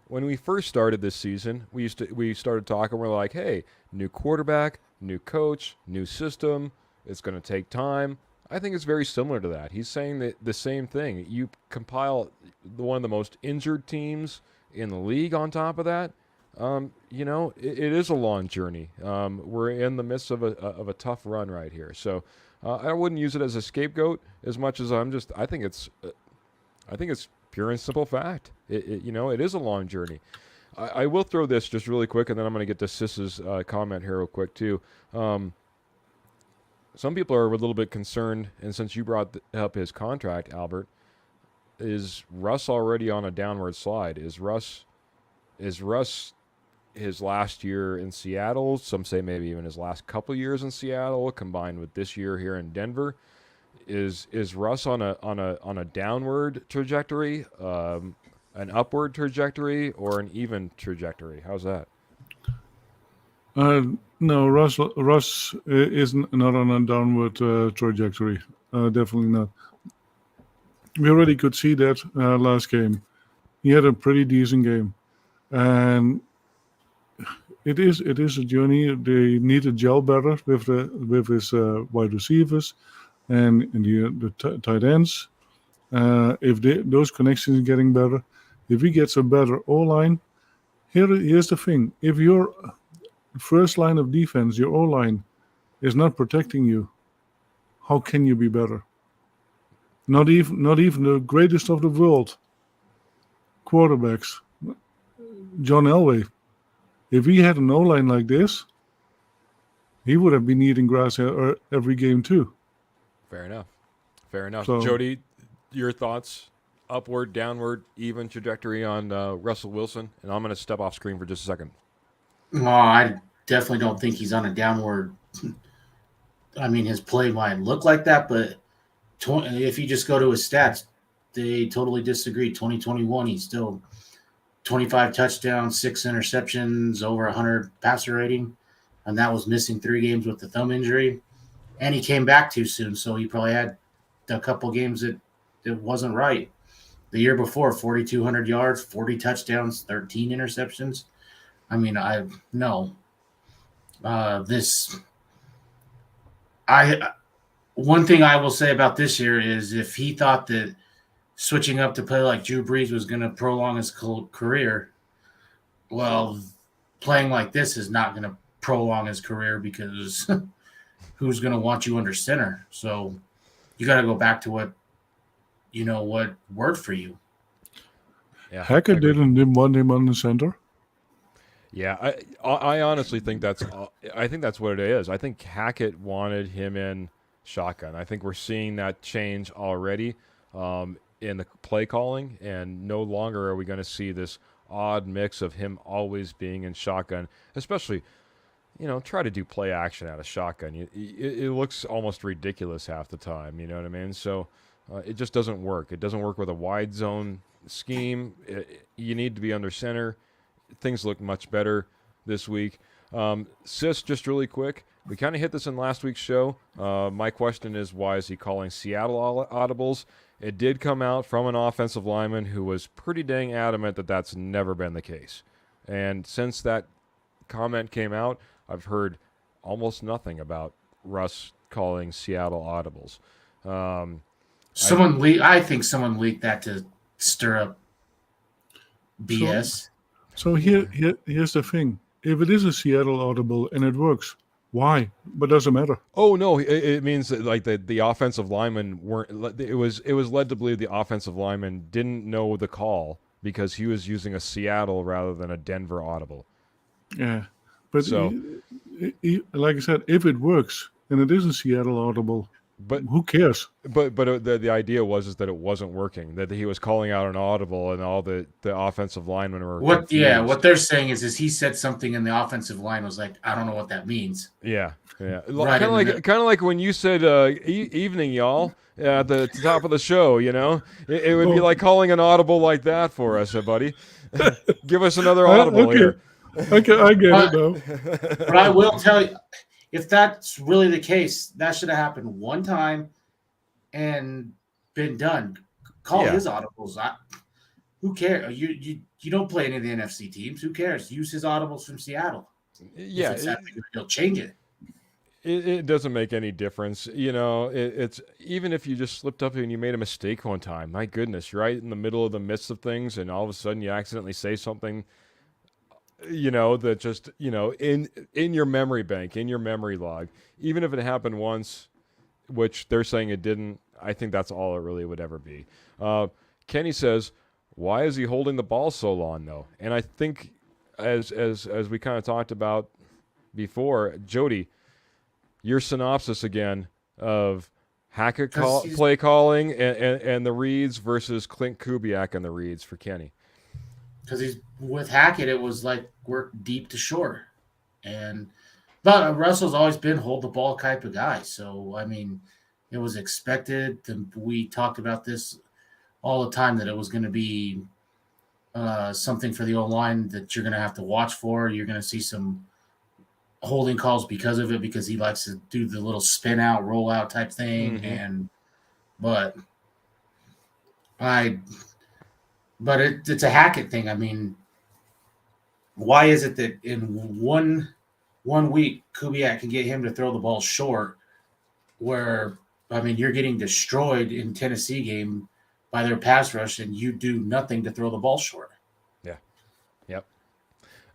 when we first started this season, we started talking. We're like, hey, new quarterback, new coach, new system. It's going to take time. I think it's very similar to that. He's saying the same thing. You compile one of the most injured teams in the league on top of that. It is a long journey. We're in the midst of a tough run right here. So I wouldn't use it as a scapegoat as much as I think it's pure and simple fact. It is a long journey. I will throw this just really quick, and then I'm going to get to Sis's comment here real quick too. Some people are a little bit concerned, and since you brought up his contract, Albert, is Russ already on a downward slide? Is Russ his last year in Seattle? Some say maybe even his last couple years in Seattle, combined with this year here in Denver. Is Russ on a downward trajectory, an upward trajectory, or an even trajectory? How's that? No, Russ is not on a downward trajectory. Definitely not. We already could see that last game. He had a pretty decent game, and it is a journey. They need to gel better with his wide receivers and the tight ends. If those connections are getting better, if he gets a better O-line, here's the thing: if your first line of defense, your O-line, is not protecting you, how can you be better? Not even the greatest of the world quarterbacks, John Elway. If he had an O-line like this, he would have been eating grass every game too. Fair enough. So, Jody, your thoughts? Upward, downward, even trajectory on Russell Wilson? And I'm going to step off screen for just a second. Well, I definitely don't think he's on a downward. I mean, his play might look like that, but if you just go to his stats, they totally disagree. 2021, he's still 25 touchdowns, 6 interceptions, over 100 passer rating, and that was missing 3 games with the thumb injury. And he came back too soon, so he probably had a couple games that it wasn't right. The year before, 4,200 yards, 40 touchdowns, 13 interceptions. I mean, one thing I will say about this year is if he thought that switching up to play like Drew Brees was going to prolong his career, well, playing like this is not going to prolong his career because who's going to want you under center? So you got to go back to what worked for you. Yeah, Hackett didn't want him on the center. Yeah, I honestly think that's what it is. I think Hackett wanted him in shotgun. I think we're seeing that change already in the play calling, and no longer are we going to see this odd mix of him always being in shotgun, especially, try to do play action out of shotgun. It looks almost ridiculous half the time, you know what I mean? So it just doesn't work. It doesn't work with a wide zone scheme. You need to be under center. Things look much better this week. Sis, just really quick, we kind of hit this in last week's show. My question is, why is he calling Seattle audibles? It did come out from an offensive lineman who was pretty dang adamant that that's never been the case. And since that comment came out, I've heard almost nothing about Russ calling Seattle audibles. I think someone leaked that to stir up BS. So here's the thing: if it is a Seattle audible and it works, why? But doesn't matter. Oh no, it means that like the offensive linemen weren't. It was led to believe the offensive lineman didn't know the call because he was using a Seattle rather than a Denver audible. Yeah, but so like I said, if it works and it is a Seattle audible, But who cares? the idea was that it wasn't working. That he was calling out an audible, and all the offensive linemen were confused. What they're saying is he said something, and the offensive line was like, I don't know what that means. Yeah. Right Kind of like when you said evening, y'all, at the top of the show. It would be like calling an audible like that for us, buddy. Give us another audible okay. here. Okay, I get it though. But I will tell you, if that's really the case, that should have happened one time and been done. Call his audibles. Who cares? You don't play any of the NFC teams. Who cares? Use his audibles from Seattle. Yeah, he'll change it. It doesn't make any difference. It's even if you just slipped up and you made a mistake one time. My goodness, you're right in the middle of the midst of things, and all of a sudden you accidentally say something. That just in your memory bank, in your memory log, even if it happened once, which they're saying it didn't. I think that's all it really would ever be. Kenny says, "Why is he holding the ball so long, though?" And I think, as we kind of talked about before, Jody, your synopsis again of Hackett play calling and the reads versus Klint Kubiak and the reads for Kenny. Because he's with Hackett, it was like work deep to short, but Russell's always been hold the ball type of guy. So I mean, it was expected. We talked about this all the time that it was going to be something for the O-line that you're going to have to watch for. You're going to see some holding calls because of it, because he likes to do the little spin out, roll out type thing. Mm-hmm. But it's a Hackett thing. I mean, why is it that in one week Kubiak can get him to throw the ball short, where you're getting destroyed in Tennessee game by their pass rush, and you do nothing to throw the ball short? Yeah. Yep.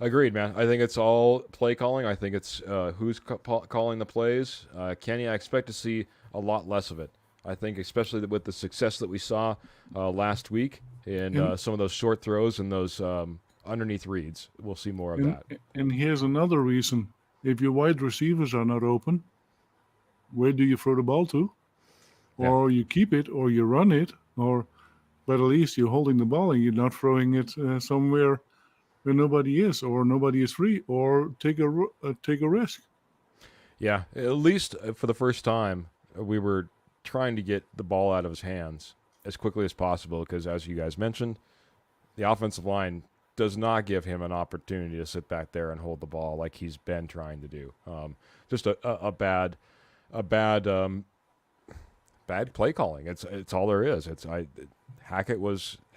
Agreed, man. I think it's all play calling. I think it's who's calling the plays. Kenny, I expect to see a lot less of it. I think especially with the success that we saw last week in some of those short throws and those underneath reads, we'll see more of that. And here's another reason. If your wide receivers are not open, where do you throw the ball to? Or you keep it, or you run it, but at least you're holding the ball and you're not throwing it somewhere where nobody is, or nobody is free, or take a risk. Yeah, at least for the first time, we were trying to get the ball out of his hands as quickly as possible, because as you guys mentioned, the offensive line does not give him an opportunity to sit back there and hold the ball like he's been trying to do. Just a bad play calling. It's all there is.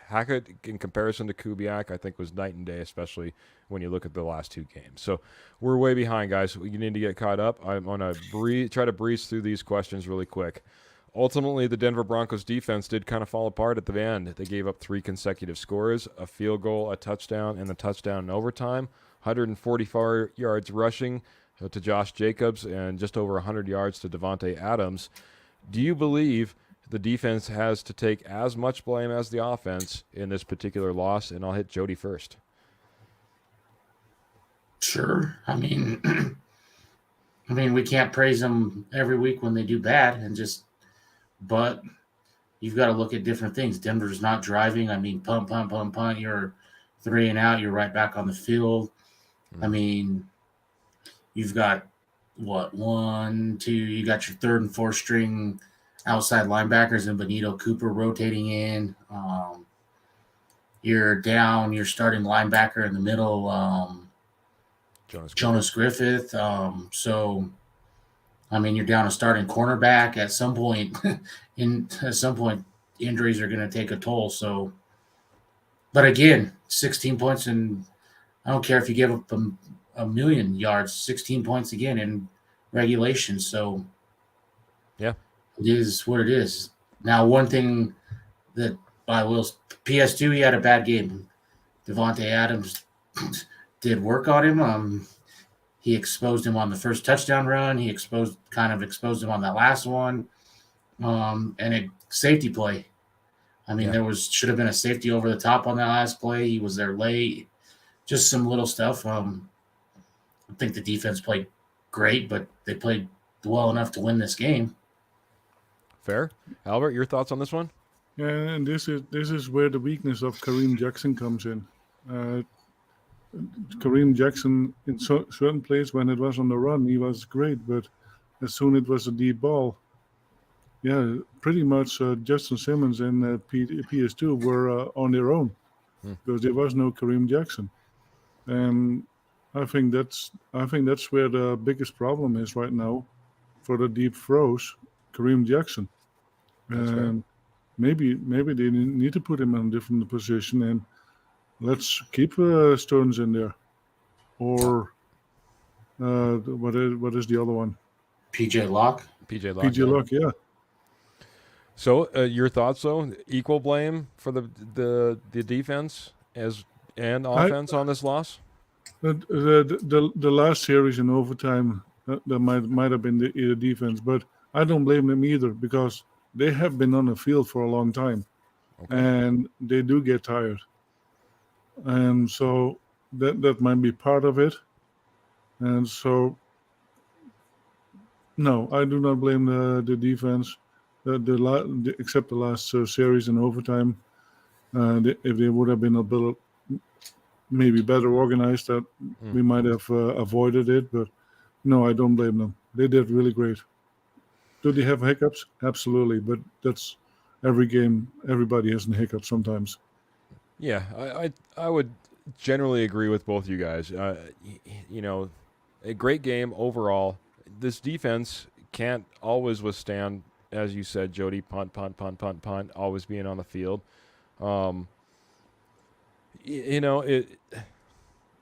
Hackett in comparison to Kubiak, I think, was night and day, especially when you look at the last two games. So we're way behind, guys. We need to get caught up. I'm going to try to breeze through these questions really quick. Ultimately, the Denver Broncos defense did kind of fall apart at the end. They gave up 3 consecutive scores, a field goal, a touchdown, and the touchdown in overtime. 144 yards rushing to Josh Jacobs and just over 100 yards to Devontae Adams. Do you believe the defense has to take as much blame as the offense in this particular loss? And I'll hit Jody first. Sure. I mean, we can't praise them every week when they do bad, but you've got to look at different things. Denver's not driving. I mean, punt. You're 3 and out. You're right back on the field. I mean, you've got one, two. You got your 3rd and 4th string outside linebackers and Benito Cooper rotating in. You're down your starting linebacker in the middle, Jonas Griffith. So, I mean, you're down a starting cornerback. At some point, injuries are going to take a toll. So, but again, 16 points, and I don't care if you give up a million yards, 16 points again in regulation. So, yeah, it is what it is. Now, one thing that I will PS2, he had a bad game. Devontae Adams did work on him. He exposed him on the first touchdown run. He exposed him on that last one. And a safety play. I mean, there should have been a safety over the top on that last play. He was there late. Just some little stuff. I think the defense played great, but they played well enough to win this game. Fair. Albert, your thoughts on this one? Yeah, and this is where the weakness of Kareem Jackson comes in. Kareem Jackson, in certain plays when it was on the run, he was great, but as soon as it was a deep ball, yeah, pretty much Justin Simmons and PS2 were on their own because there was no Kareem Jackson, and I think that's where the biggest problem is right now for the deep throws, Kareem Jackson, That's fair. and maybe they need to put him in a different position and let's keep Stearns in there, or what is the other one? PJ Locke. PJ Locke. PJ Locke, yeah. So your thoughts, though? Equal blame for the defense and offense on this loss? The last series in overtime, that might have been the defense, but I don't blame them either because they have been on the field for a long time, and they do get tired, and so that might be part of it, and so no, I do not blame the defense. Except the last series in overtime, if they would have been a bit maybe better organized, that we might have avoided it. But no, I don't blame them. They did really great. Do they have hiccups? Absolutely, but that's every game. Everybody has a hiccup sometimes. Yeah, I would generally agree with both you guys. You know, a great game overall. This defense can't always withstand, as you said, Jody, punt, always being on the field. You know,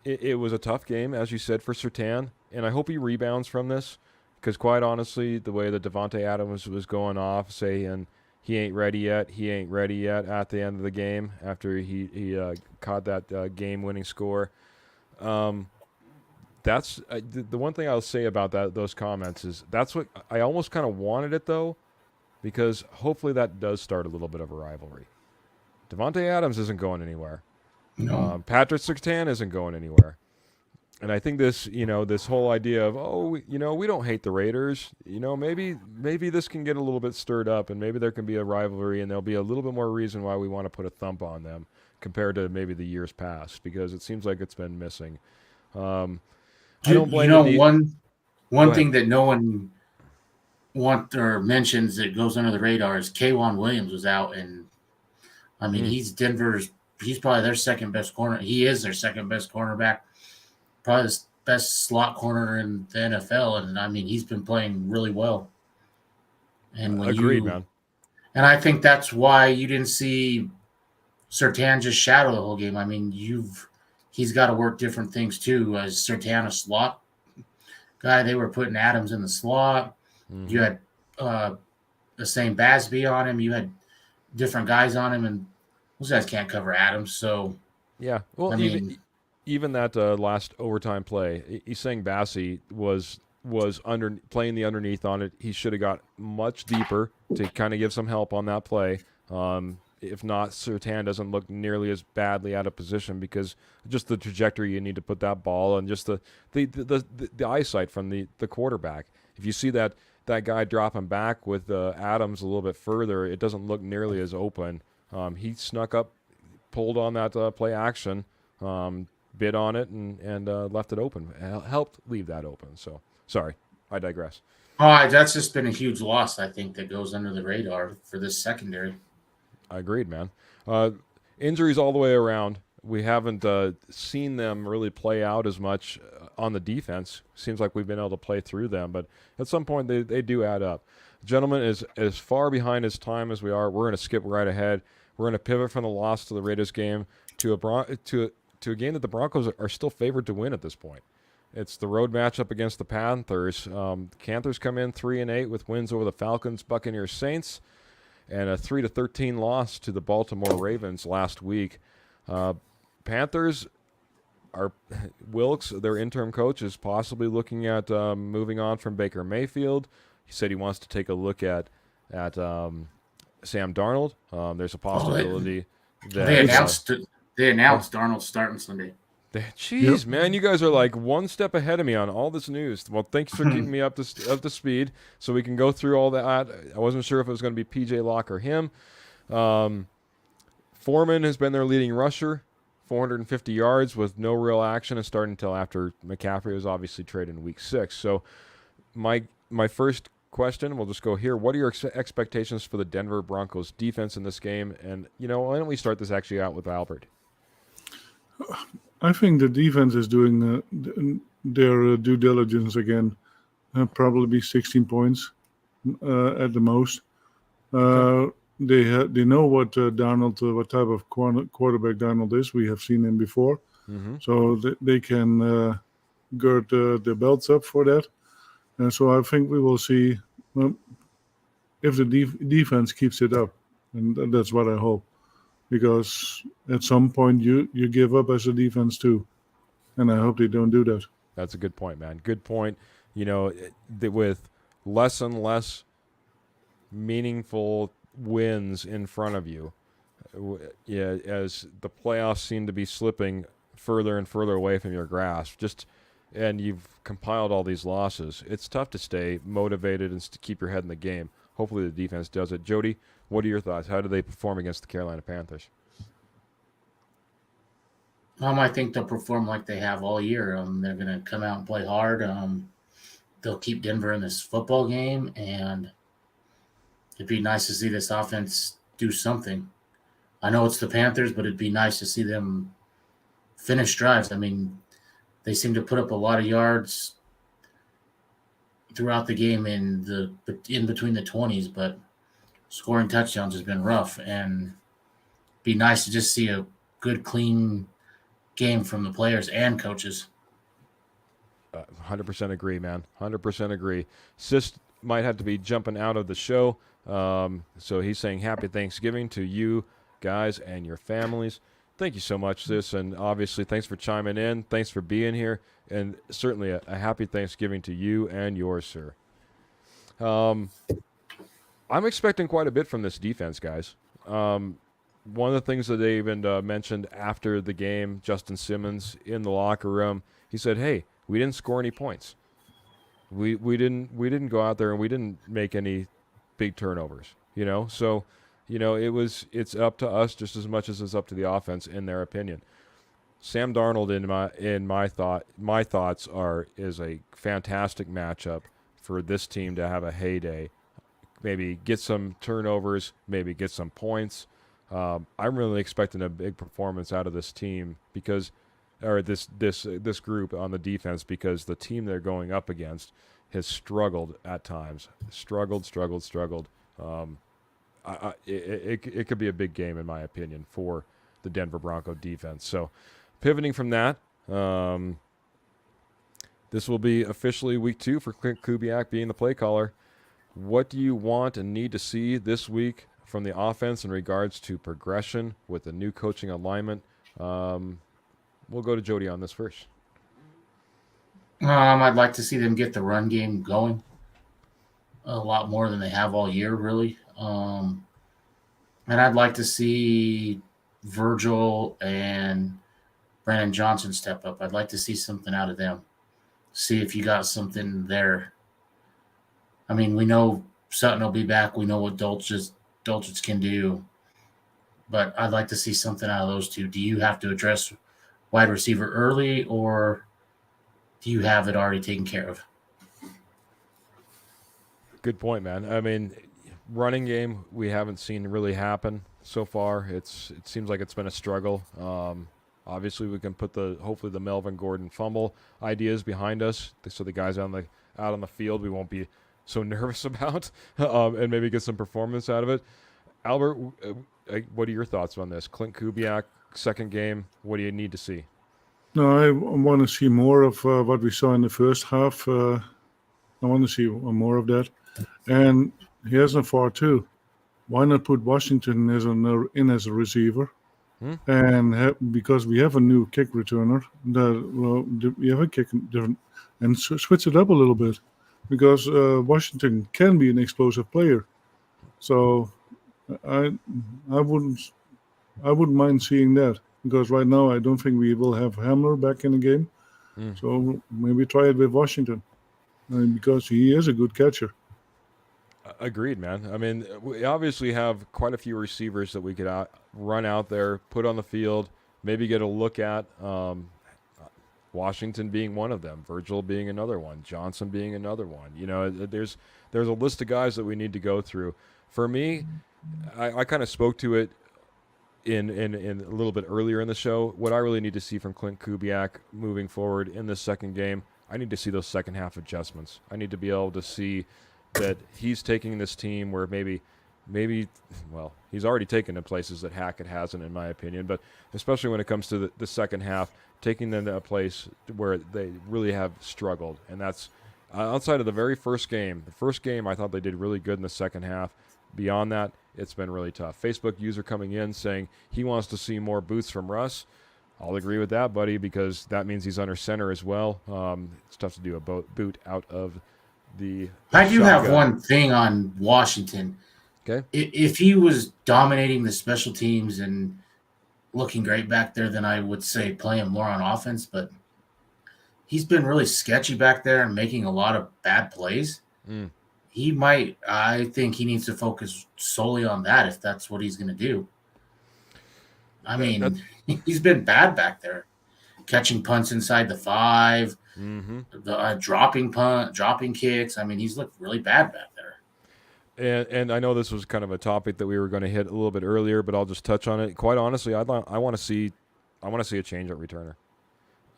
it was a tough game, as you said, for Surtain, and I hope he rebounds from this, because quite honestly, the way that Devontae Adams was going off, saying he ain't ready yet at the end of the game after he caught that game-winning score. That's the one thing I'll say about those comments is that's what I almost kind of wanted it, though, because hopefully that does start a little bit of a rivalry. Devontae Adams isn't going anywhere. No. Patrick Surtain isn't going anywhere. And I think this whole idea of, we don't hate the Raiders. Maybe this can get a little bit stirred up, and maybe there can be a rivalry, and there'll be a little bit more reason why we want to put a thump on them compared to maybe the years past, because it seems like it's been missing. I don't blame one thing that no one mentions that goes under the radar is K'Wan Williams was out, and I mean he's probably their second best corner. He is their second best cornerback, probably the best slot corner in the NFL, and I mean he's been playing really well. And agreed, man. And I think that's why you didn't see Surtain just shadow the whole game. I mean he's got to work different things too. As Surtain, a slot guy, they were putting Adams in the slot. Mm-hmm. You had the same Basby on him. You had different guys on him, and those guys can't cover Adams. So yeah, well, even that last overtime play, he's saying Bassie was playing the underneath on it. He should have got much deeper to kind of give some help on that play. If not, Surtain doesn't look nearly as badly out of position because just the trajectory you need to put that ball and just the eyesight from the quarterback. If you see that guy dropping back with Adams a little bit further, it doesn't look nearly as open. He snuck up, pulled on that play action, bid on it, and left it open. Helped leave that open. So, sorry, I digress. That's just been a huge loss, I think, that goes under the radar for this secondary. I agreed, man. Injuries all the way around. We haven't seen them really play out as much on the defense. Seems like we've been able to play through them, but at some point they do add up. Gentlemen, as far behind his time as we are, we're going to skip right ahead. We're going to pivot from the loss to the Raiders game to a game that the Broncos are still favored to win at this point. It's the road matchup against the Panthers. Panthers come in 3-8 with wins over the Falcons, Buccaneers, Saints, and a 3-13 loss to the Baltimore Ravens last week. Panthers are Wilkes, their interim coach, is possibly looking at moving on from Baker Mayfield. He said he wants to take a look at Sam Darnold. There's a possibility that they announced Darnold starting Sunday. Jeez, man, you guys are like one step ahead of me on all this news. Well, thanks for keeping me up to speed so we can go through all that. I wasn't sure if it was going to be PJ Locke or him. Foreman has been their leading rusher, 450 yards with no real action and starting until after McCaffrey was obviously traded in week 6. So my first question, we'll just go here. What are your expectations for the Denver Broncos defense in this game? And, why don't we start this actually out with Albert? I think the defense is doing their due diligence again. Probably be 16 points at the most. They know what Darnold, what type of quarterback Darnold is. We have seen him before, so they can gird their belts up for that. And so I think we will see if the defense keeps it up, and that's what I hope. Because at some point you give up as a defense too, and I hope they don't do that. That's a good point, man. Good point. With less and less meaningful wins in front of you, as the playoffs seem to be slipping further and further away from your grasp, and you've compiled all these losses, it's tough to stay motivated and to keep your head in the game. Hopefully the defense does it. Jody, what are your thoughts? How do they perform against the Carolina Panthers? I think they'll perform like they have all year. They're going to come out and play hard. They'll keep Denver in this football game, and it'd be nice to see this offense do something. I know it's the Panthers, but it'd be nice to see them finish drives. I mean, they seem to put up a lot of yards throughout the game in between the 20s, but scoring touchdowns has been rough, and it'd be nice to just see a good, clean game from the players and coaches. 100% agree, man. 100% agree. Sis might have to be jumping out of the show, so he's saying happy Thanksgiving to you guys and your families. Thank you so much, Sis, and obviously thanks for chiming in. Thanks for being here, and certainly a happy Thanksgiving to you and yours, sir. I'm expecting quite a bit from this defense, guys. One of the things that they even mentioned after the game, Justin Simmons in the locker room, he said, "Hey, we didn't score any points. We didn't go out there and we didn't make any big turnovers. So." It's up to us just as much as it's up to the offense, in their opinion. Sam Darnold, in my thoughts is a fantastic matchup for this team to have a heyday. Maybe get some turnovers, maybe get some points. I'm really expecting a big performance out of this team this group on the defense, because the team they're going up against has struggled at times. Struggled. It could be a big game, in my opinion, for the Denver Bronco defense. So, pivoting from that, this will be officially week 2 for Klint Kubiak being the play caller. What do you want and need to see this week from the offense in regards to progression with the new coaching alignment? We'll go to Jody on this first. I'd like to see them get the run game going a lot more than they have all year, really. And I'd like to see Virgil and Brandon Johnson step up. I'd like to see something out of them. See if you got something there. I mean, we know Sutton will be back. We know what Dulcich can do. But I'd like to see something out of those two. Do you have to address wide receiver early, or do you have it already taken care of? Good point, man. I mean, running game we haven't seen really happen so far. It seems like it's been a struggle. Obviously, we can put hopefully the Melvin Gordon fumble ideas behind us, so the guys out on the field we won't be so nervous about, and maybe get some performance out of it. Albert, what are your thoughts on this? Klint Kubiak, second game. What do you need to see? No, I want to see more of what we saw in the first half. I want to see more of that. And here's a far too. Why not put Washington in as a receiver? And because we have a new kick returner, we have a kick and switch it up a little bit, because Washington can be an explosive player. So I wouldn't mind seeing that. because right now I don't think we will have Hamler back in the game. So maybe try it with Washington, because he is a good catcher. Agreed, man. I mean, we obviously have quite a few receivers that we could run out there, put on the field, maybe get a look at. Washington being one of them, Virgil being another one, Johnson being another one. You know, there's a list of guys that we need to go through. For me, I kind of spoke to it in a little bit earlier in the show. What I really need to see from Klint Kubiak moving forward in this second game, I need to see those second half adjustments. I need to be able to see that he's taking this team where maybe, well, he's already taken to places that Hackett hasn't, in my opinion, but especially when it comes to the second half, taking them to a place where they really have struggled. And that's outside of the very first game. The first game, I thought they did really good in the second half. Beyond that, it's been really tough. Facebook user coming in saying he wants to see more boots from Russ. I'll agree with that, buddy, because that means he's under center as well. It's tough to do a boot out of the I do have shotgun. one thing on Washington. Okay. If he was dominating the special teams and looking great back there, then I would say play him more on offense. But he's been really sketchy back there and making a lot of bad plays. I think he needs to focus solely on that if that's what he's going to do. I mean, he's been bad back there. Catching punts inside the 5, dropping kicks. I mean, he's looked really bad back there. And I know this was kind of a topic that we were going to hit a little bit earlier, but I'll just touch on it. Quite honestly, I want to see a change at returner.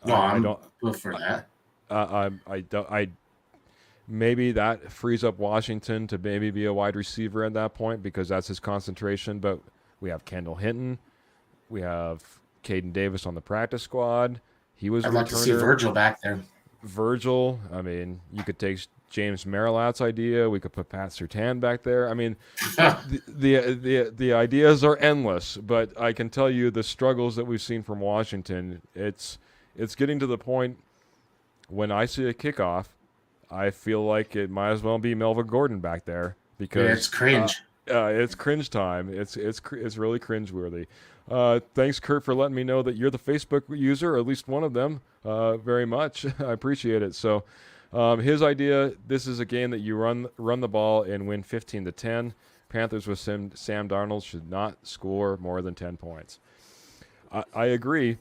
No, I'm good for that. I maybe that frees up Washington to maybe be a wide receiver at that point because that's his concentration. But we have Kendall Hinton, we have Caden Davis on the practice squad. He was. I'd like to see Virgil back there. Virgil. I mean, you could take James Marilat's idea. We could put Pat Surtain back there. I mean, the ideas are endless. But I can tell you the struggles that we've seen from Washington. It's getting to the point when I see a kickoff, I feel like it might as well be Melvin Gordon back there because it's cringe. It's cringe time. It's really cringeworthy. Thanks, Kurt, for letting me know that you're the Facebook user, or at least one of them. Very much, I appreciate it. So, his idea: this is a game that you run the ball and win 15-10. Panthers with Sam Darnold should not score more than 10 points. I agree.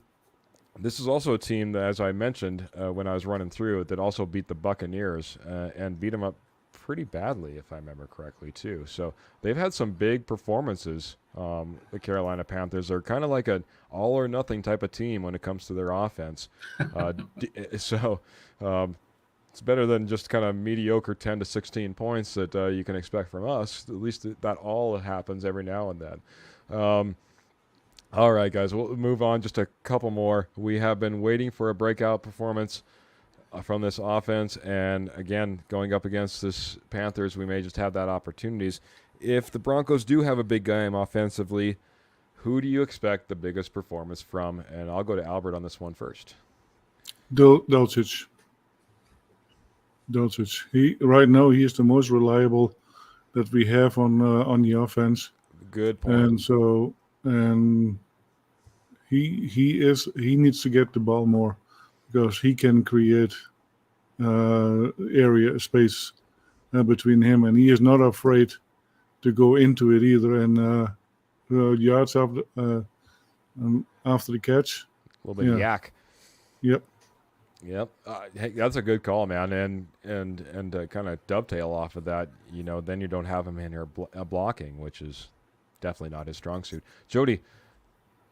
This is also a team that, as I mentioned when I was running through it, that also beat the Buccaneers and beat them up pretty badly, if I remember correctly, too. So they've had some big performances. The Carolina Panthers are kind of like an all-or-nothing type of team when it comes to their offense. So it's better than just kind of mediocre 10 to 16 points that you can expect from us. At least that all happens every now and then. All right, guys, we'll move on. Just a couple more. We have been waiting for a breakout performance from this offense, and again, going up against this Panthers, we may just have that opportunities. If the Broncos do have a big game offensively, who do you expect the biggest performance from? And I'll go to Albert on this one first. Dulcich. Right now he is the most reliable that we have on the offense. Good point. And he needs to get the ball more because he can create space between him, and he is not afraid to go into it either. And yards after the catch, A little bit of yak. Yep. Hey, that's a good call, man. And to kind of dovetail off of that, then you don't have him in here blocking, which is definitely not his strong suit. Jody,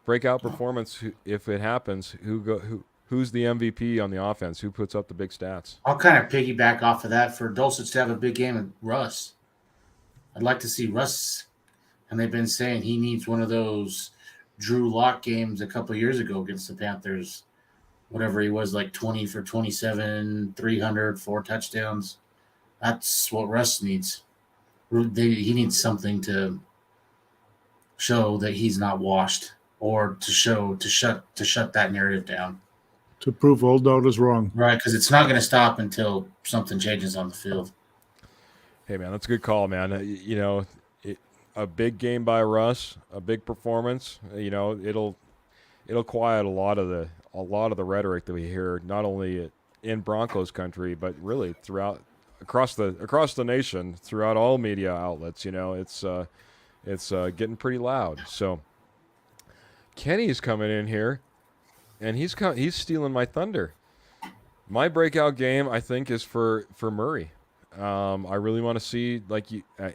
breakout performance. If it happens, who's the MVP on the offense? Who puts up the big stats? I'll kind of piggyback off of that. For Dulcich to have a big game with Russ, I'd like to see Russ. And they've been saying he needs one of those Drew Lock games a couple years ago against the Panthers. Whatever he was, like 20 for 27, 300, 4 touchdowns. That's what Russ needs. He needs something to show that he's not washed, or to shut that narrative down. To prove all doubters wrong. Right, because it's not going to stop until something changes on the field. Hey, man, that's a good call, man. A big game by Russ, a big performance. it'll quiet a lot of the rhetoric that we hear, not only in Broncos country, but really across the nation, throughout all media outlets. It's getting pretty loud. So Kenny's coming in here, and he's stealing my thunder. My breakout game, I think, is for Murray. I really want to see,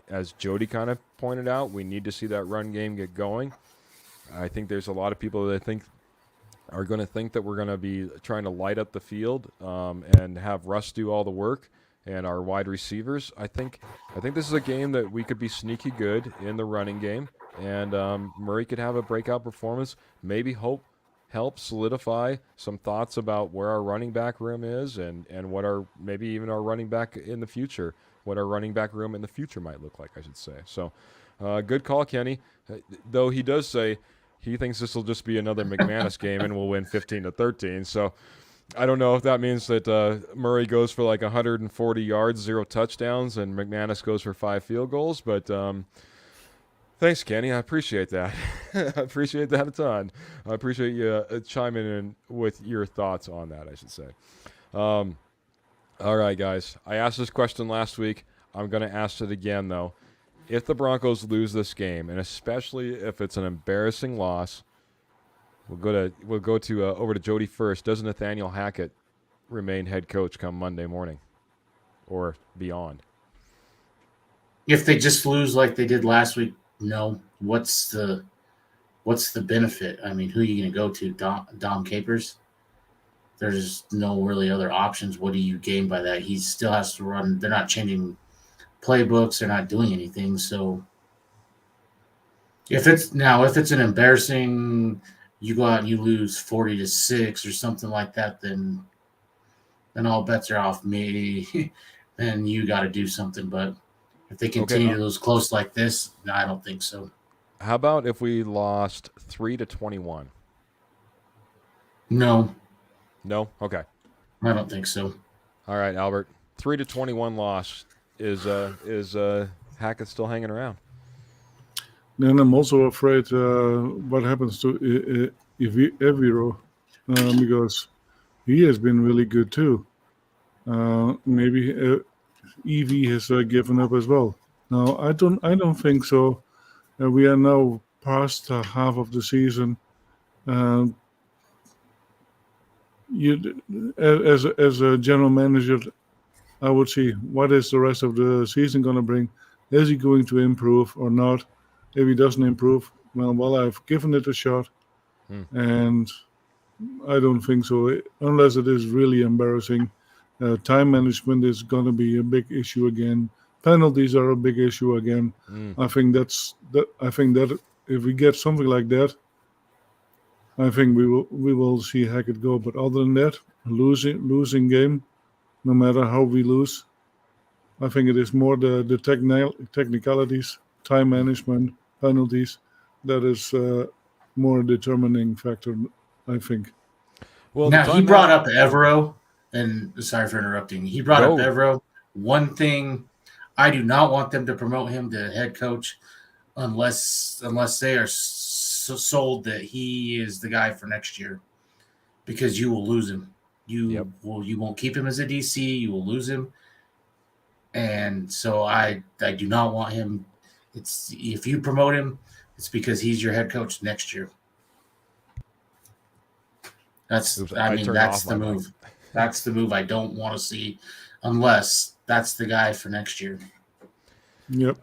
as Jody kind of pointed out, we need to see that run game get going. I think there's a lot of people that are going to think that we're going to be trying to light up the field and have Russ do all the work and our wide receivers. I think this is a game that we could be sneaky good in the running game, and Murray could have a breakout performance, maybe help solidify some thoughts about where our running back room is and what maybe even our running back in the future, what our running back room in the future might look like, I should say. So good call, Kenny. Though he does say he thinks this will just be another McManus game and we'll win 15-13. So I don't know if that means that Murray goes for like 140 yards, 0 touchdowns, and McManus goes for 5 field goals. But thanks, Kenny. I appreciate that. I appreciate that a ton. I appreciate you chiming in with your thoughts on that, I should say. All right, guys. I asked this question last week. I'm going to ask it again, though. If the Broncos lose this game, and especially if it's an embarrassing loss, we'll go to over to Jody first. Does Nathaniel Hackett remain head coach come Monday morning or beyond? If they just lose like they did last week, no. What's the benefit? I mean, who are you going to go to? Dom Capers? There's no really other options. What do you gain by that? He still has to run. They're not changing playbooks. They're not doing anything. So if it's an embarrassing, you go out and you lose 40-6 or something like that, then all bets are off. Me, then you got to do something. But if they continue to lose close like this, no, I don't think so. How about if we lost 3-21? No. No? Okay. I don't think so. All right, Albert. 3-21 loss. Is Hackett still hanging around? Then I'm also afraid what happens to Evero because he has been really good too. Maybe Evie has given up as well. No, I don't think so. We are now past half of the season. As a general manager, I would see what is the rest of the season going to bring. Is he going to improve or not? If he doesn't improve, well, I've given it a shot, and I don't think so. Unless it is really embarrassing, time management is going to be a big issue again. Penalties are a big issue again. I think that if we get something like that, I think we will see Hackett go. But other than that, losing game, no matter how we lose, I think it is more the technicalities, time management, penalties, that is more determining factor, I think. Well, now he brought up Evero, and sorry for interrupting. He brought up Evero. One thing, I do not want them to promote him to head coach unless they are sold that he is the guy for next year, because you will lose him. You won't keep him as a DC. You will lose him, and so I do not want him. It's if you promote him, it's because he's your head coach next year. That's the move. That's the move I don't want to see, unless that's the guy for next year. Yep.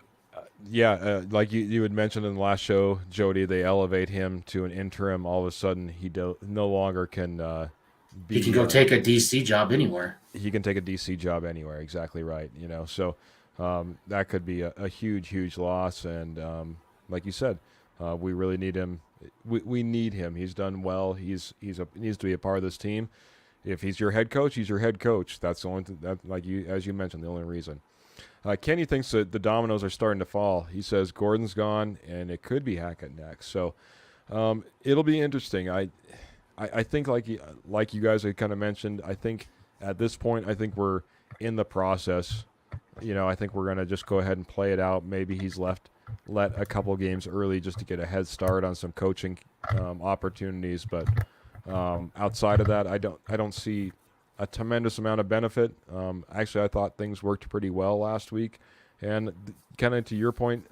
Like you had mentioned in the last show, Jody, they elevate him to an interim. All of a sudden, he no longer can be. He can go take a DC job anywhere. He can take a DC job anywhere. Exactly right. So that could be a huge loss. And like you said, we really need him. We need him. He's done well. He needs to be a part of this team. If he's your head coach, he's your head coach. That's the only thing, as you mentioned, the only reason. Kenny thinks that the dominoes are starting to fall. He says Gordon's gone, and it could be Hackett next. So it'll be interesting. I think like you guys had kind of mentioned, I think at this point, I think we're in the process I think we're going to just go ahead and play it out. Maybe he's let a couple games early just to get a head start on some coaching opportunities. But outside of that, I don't see a tremendous amount of benefit. Actually, I thought things worked pretty well last week. And kind of to your point,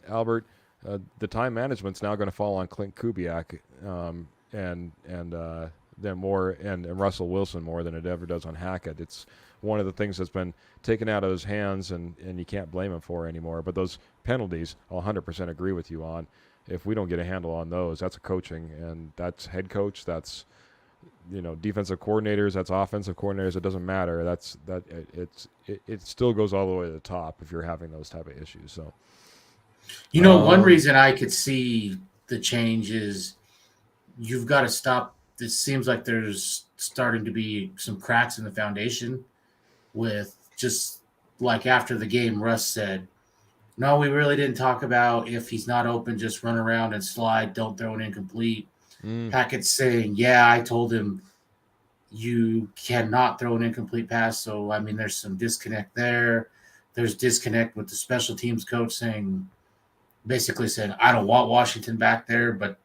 Albert, the time management's now going to fall on Klint Kubiak and then more and Russell Wilson more than it ever does on Hackett. It's one of the things that's been taken out of his hands, and you can't blame him for it anymore. But those penalties, I'll 100% agree with you on. If we don't get a handle on those, that's a coaching, and that's head coach, that's defensive coordinators, that's offensive coordinators. It doesn't matter. It still goes all the way to the top if you're having those type of issues. So, one reason I could see the change is you've got to stop. This seems like there's starting to be some cracks in the foundation with just like after the game, Russ said, no, we really didn't talk about if he's not open, just run around and slide. Don't throw an incomplete. Hackett's saying, yeah, I told him you cannot throw an incomplete pass. So, I mean, there's some disconnect there. There's disconnect with the special teams coach basically saying, I don't want Washington back there, but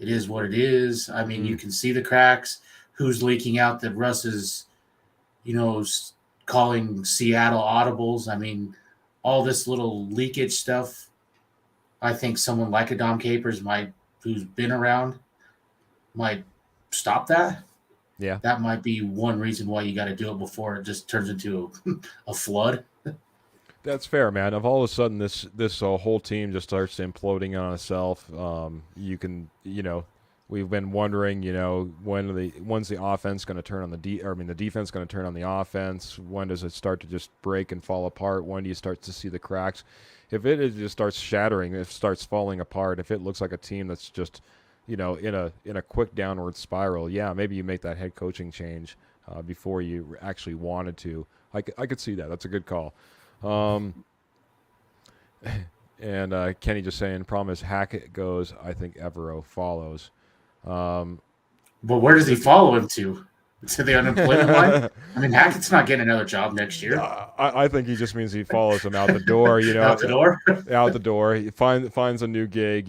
it is what it is. I mean, you can see the cracks. Who's leaking out that Russ is, calling Seattle audibles. I mean, all this little leakage stuff. I think someone like a Dom Capers who's been around, might stop that. Yeah. That might be one reason why you got to do it before it just turns into a flood. That's fair, man. If all of a sudden this whole team just starts imploding on itself, we've been wondering, when's the offense going to turn on the defense going to turn on the offense? When does it start to just break and fall apart? When do you start to see the cracks? If it just starts shattering, if it starts falling apart, if it looks like a team that's just, in a quick downward spiral, yeah, maybe you make that head coaching change before you actually wanted to. I could see that. That's a good call. And Kenny just saying, problem is Hackett goes, I think Evero follows. But where does he follow him to? To the unemployment line? I mean, Hackett's not getting another job next year. I think he just means he follows him out the door. Out the door? Out the door. He finds a new gig.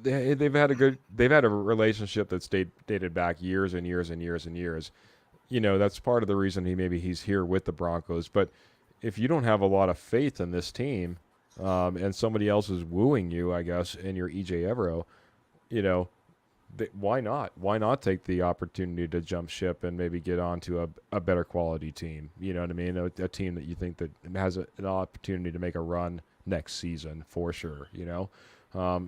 They've had a relationship that's dated back years and years and years and years. That's part of the reason he's here with the Broncos. But if you don't have a lot of faith in this team, and somebody else is wooing you, I guess, and you're EJ Evero, why not? Why not take the opportunity to jump ship and maybe get onto a better quality team? You know what I mean? A team that you think that has an opportunity to make a run next season for sure.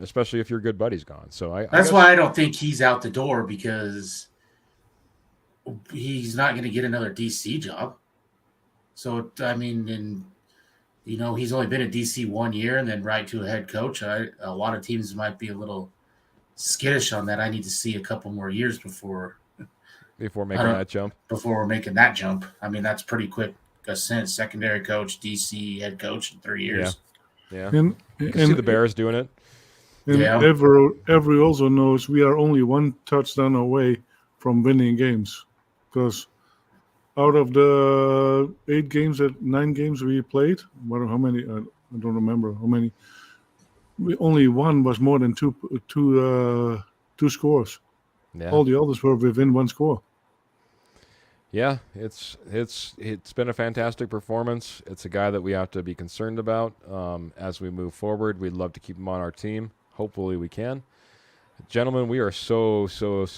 Especially if your good buddy's gone. So that's why I don't think he's out the door, because he's not going to get another DC job. So I mean, he's only been at DC 1 year and then right to a head coach. A lot of teams might be a little skittish on that. I need to see a couple more years before making that jump. Before we're making that jump. I mean, that's pretty quick ascent. Secondary coach, DC head coach in 3 years. Yeah. And see the Bears doing it. And Every also knows we are only one touchdown away from winning games, because out of the 9 games we played, how many? I don't remember how many. Only one was more than two scores. Yeah. All the others were within one score. Yeah, it's been a fantastic performance. It's a guy that we have to be concerned about as we move forward. We'd love to keep him on our team. Hopefully we can. Gentlemen, we are so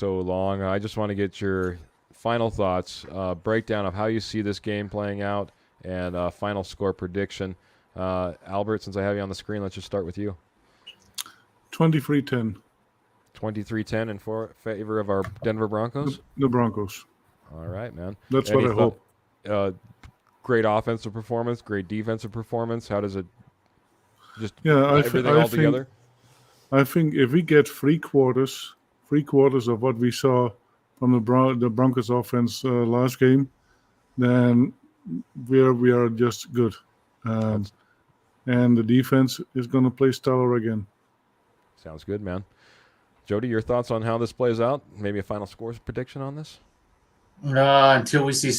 long. I just want to get your final thoughts, breakdown of how you see this game playing out, and final score prediction. Albert, since I have you on the screen, let's just start with you. 23-10. 23-10 in favor of our Denver Broncos? The Broncos. All right, man. That's what I hope. Great offensive performance, great defensive performance. How does it just everything all together? I think if we get three quarters of what we saw from the Broncos offense last game, then we are just good. And the defense is going to play stellar again. Sounds good, man. Jody, your thoughts on how this plays out? Maybe a final scores prediction on this? Until we see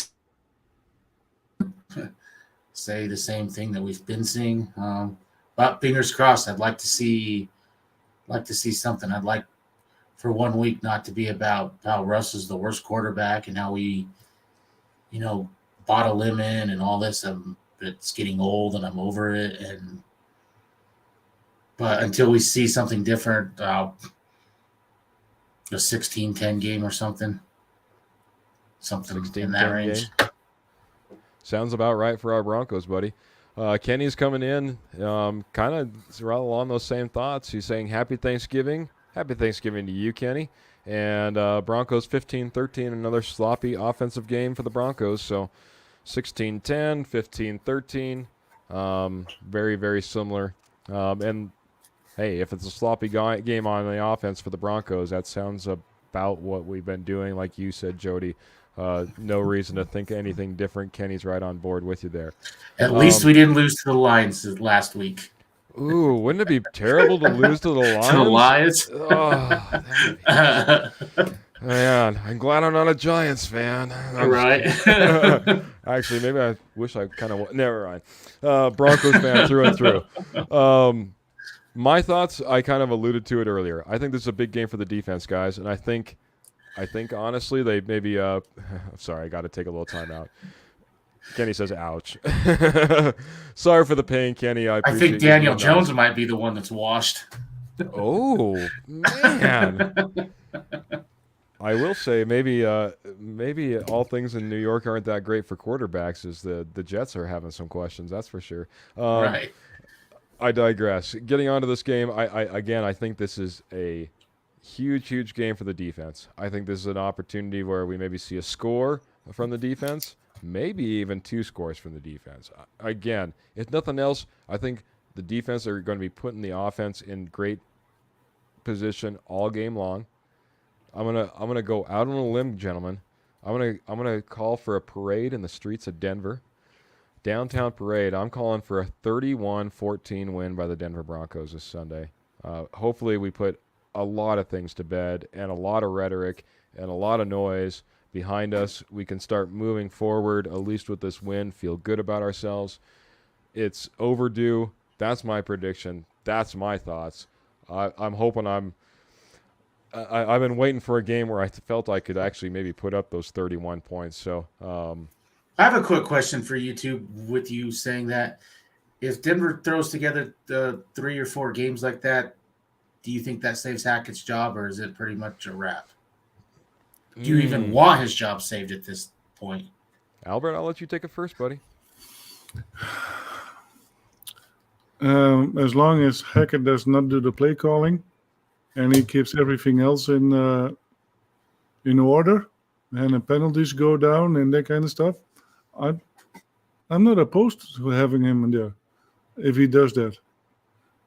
say the same thing that we've been seeing. But fingers crossed. I'd like to see something. I'd like for 1 week not to be about how Russ is the worst quarterback and how we, bottle him in and all this. It's getting old and I'm over it. But until we see something different, a 16-10 game or something in that range. Game. Sounds about right for our Broncos, buddy. Kenny's coming in, kind of along those same thoughts. He's saying Happy Thanksgiving. Happy Thanksgiving to you, Kenny. And Broncos 15-13, another sloppy offensive game for the Broncos. So 16-10, 15-13, very, very similar. And, hey, if it's a sloppy game on the offense for the Broncos, that sounds about what we've been doing. Like you said, Jody, no reason to think anything different. Kenny's right on board with you there. At least we didn't lose to the Lions last week. Ooh, wouldn't it be terrible to lose to the Lions? To the Lions? Oh, man, I'm glad I'm not a Giants fan. Right. Actually, maybe I wish I kind of – never mind. Broncos fan through and through. My thoughts, I kind of alluded to it earlier. I think this is a big game for the defense, guys, and I think honestly they maybe sorry, I got to take a little time out. Kenny says, ouch. Sorry for the pain, Kenny. I think Daniel Jones might be the one that's washed. Oh, man. I will say maybe all things in New York aren't that great for quarterbacks as the Jets are having some questions, that's for sure. Right. I digress. Getting onto this game, I think this is a huge game for the defense. I think this is an opportunity where we maybe see a score from the defense, maybe even 2 scores from the defense. Again, if nothing else, I think the defense are going to be putting the offense in great position all game long. I'm gonna go out on a limb, gentlemen. I'm gonna call for a parade in the streets of Denver. Downtown parade. I'm calling for a 31-14 win by the Denver Broncos this Sunday. Hopefully we put a lot of things to bed and a lot of rhetoric and a lot of noise behind us. We can start moving forward, at least with this win, feel good about ourselves. It's overdue. That's my prediction. That's my thoughts. I'm hoping I've been waiting for a game where I felt I could actually maybe put up those 31 points. So I have a quick question for you two with you saying that. If Denver throws together 3 or 4 games like that, do you think that saves Hackett's job, or is it pretty much a wrap? Do you even want his job saved at this point? Albert, I'll let you take it first, buddy. As long as Hackett does not do the play calling and he keeps everything else in order and the penalties go down and that kind of stuff, I'm not opposed to having him in there if he does that.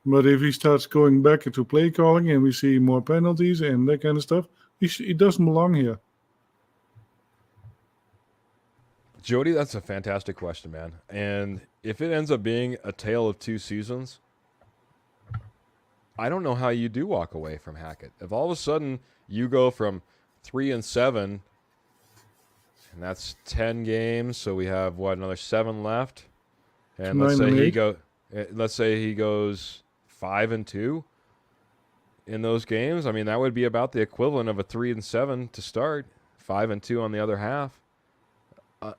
But if he starts going back into play calling and we see more penalties and that kind of stuff, he doesn't belong here. Jody, that's a fantastic question, man. And if it ends up being a tale of 2 seasons, I don't know how you do walk away from Hackett. If all of a sudden you go from 3-7, and that's 10 games, so we have another 7 left, and let's say he goes 5-2 in those games. I mean, that would be about the equivalent of a 3-7 to start, 5-2 on the other half.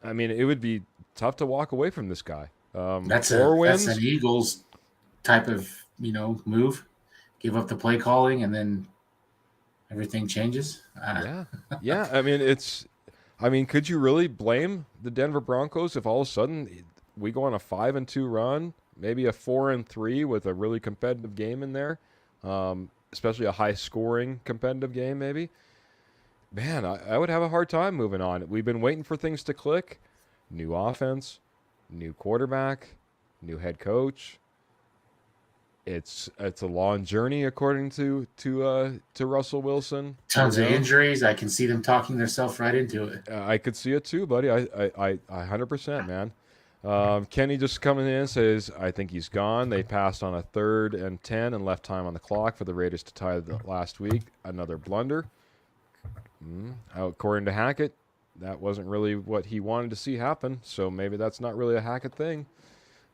I mean, it would be tough to walk away from this guy. That's an Eagles type of move. Give up the play calling, and then everything changes. Yeah. I mean, could you really blame the Denver Broncos if all of a sudden we go on a 5-2 run, maybe a 4-3 with a really competitive game in there, especially a high-scoring competitive game, maybe? Man, I would have a hard time moving on. We've been waiting for things to click. New offense, new quarterback, new head coach. It's a long journey, according to Russell Wilson. Tons of injuries. I can see them talking themselves right into it. I could see it too, buddy. I 100%, man. Kenny just coming in says, I think he's gone. They passed on a 3rd and 10 and left time on the clock for the Raiders to tie last week. Another blunder. According to Hackett, that wasn't really what he wanted to see happen. So maybe that's not really a Hackett thing.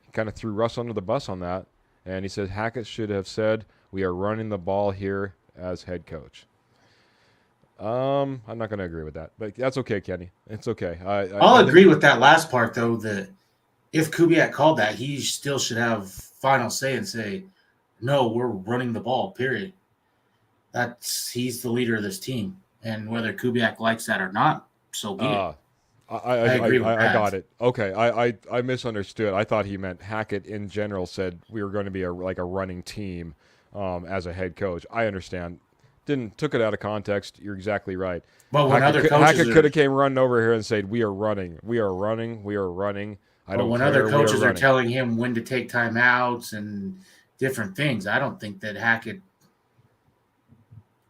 He kind of threw Russ under the bus on that. And he said Hackett should have said, we are running the ball here as head coach. I'm not going to agree with that, but that's okay, Kenny. It's okay. I'll agree with that last part, though, that if Kubiak called that, he still should have final say and say, no, we're running the ball, period. He's the leader of this team. And whether Kubiak likes that or not, so be it. I agree with I that. got it. Okay, I misunderstood. I thought he meant Hackett in general said we were going to be like a running team as a head coach. I understand. Took it out of context. You're exactly right. But when Hackett, other coaches Hackett could have came running over here and said, we are running. We are running. We are running. But when other coaches are telling him when to take timeouts and different things, I don't think that Hackett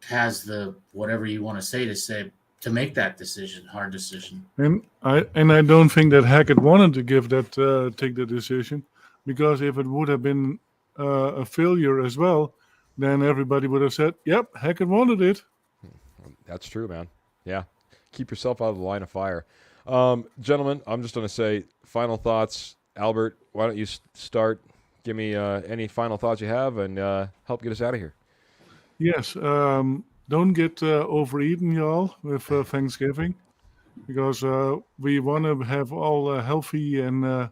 has the whatever you want to say to make that decision, hard decision. And I don't think that Hackett wanted to take the decision, because if it would have been a failure as well, then everybody would have said, yep, Hackett wanted it. That's true, man. Yeah. Keep yourself out of the line of fire. Gentlemen, I'm just going to say final thoughts. Albert, why don't you start? Give me any final thoughts you have and help get us out of here. Yes. Don't get overeaten, y'all, with Thanksgiving, because we want to have all healthy and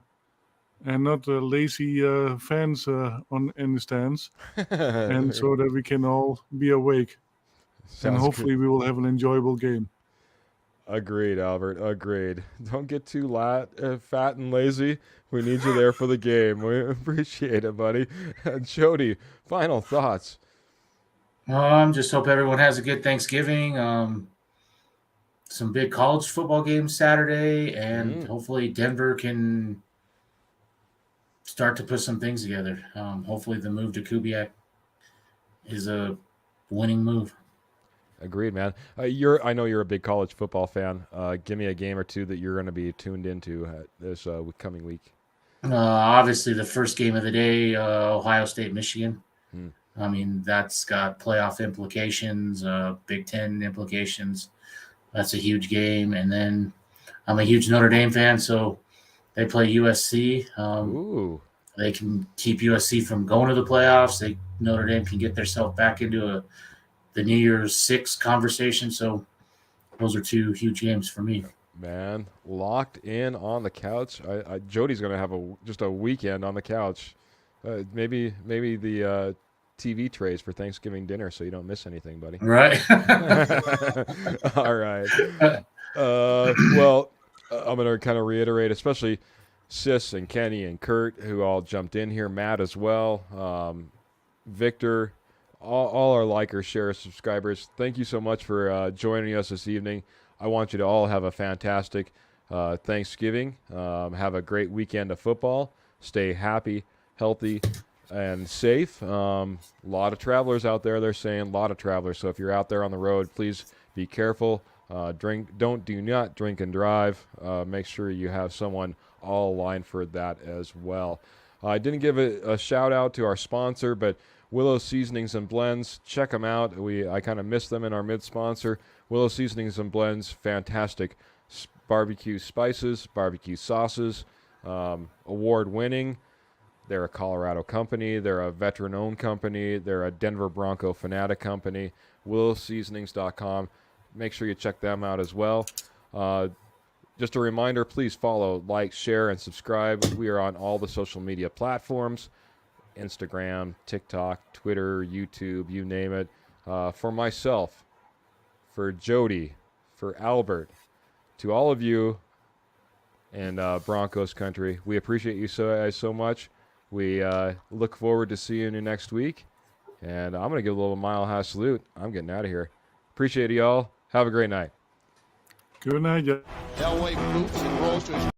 not lazy fans in the stands, and so that we can all be awake. And hopefully we will have an enjoyable game. Agreed, Albert. Agreed. Don't get too fat and lazy. We need you there for the game. We appreciate it, buddy. Jody, final thoughts. Just hope everyone has a good Thanksgiving. Some big college football games Saturday, and hopefully Denver can start to put some things together. Hopefully the move to Kubiak is a winning move. Agreed, man. I know you're a big college football fan. Give me a game or two that you're going to be tuned into this coming week. Obviously, the first game of the day, Ohio State, Michigan. I mean, that's got playoff implications, Big Ten implications. That's a huge game. And then I'm a huge Notre Dame fan, so they play USC. They can keep USC from going to the playoffs. Notre Dame can get themselves back into the New Year's Six conversation. So those are two huge games for me. Man, locked in on the couch. Jody's going to have just a weekend on the couch. Maybe the TV trays for Thanksgiving dinner, so you don't miss anything, buddy. Right. All right. Well, I'm going to kind of reiterate, especially Sis and Kenny and Kurt, who all jumped in here. Matt as well. Victor, all our likers, sharers, subscribers. Thank you so much for joining us this evening. I want you to all have a fantastic Thanksgiving. Have a great weekend of football. Stay happy, healthy, and safe. A lot of travelers out there, they're saying, a lot of travelers. So if you're out there on the road, please be careful. Do not drink and drive. Make sure you have someone all aligned for that as well. I didn't give a shout out to our sponsor, but Willow Seasonings and Blends, check them out. I kind of missed them in our mid-sponsor. Willow Seasonings and Blends, fantastic barbecue spices, barbecue sauces, award-winning. They're a Colorado company. They're a veteran-owned company. They're a Denver Bronco fanatic company. WillowSeasonings.com. Make sure you check them out as well. Just a reminder, please follow, like, share, and subscribe. We are on all the social media platforms, Instagram, TikTok, Twitter, YouTube, you name it. For myself, for Jody, for Albert, to all of you in Broncos country, we appreciate you so much. We look forward to seeing you next week. And I'm going to give a little Mile High salute. I'm getting out of here. Appreciate it, y'all. Have a great night. Good night, y'all. Elway boots and rolls to his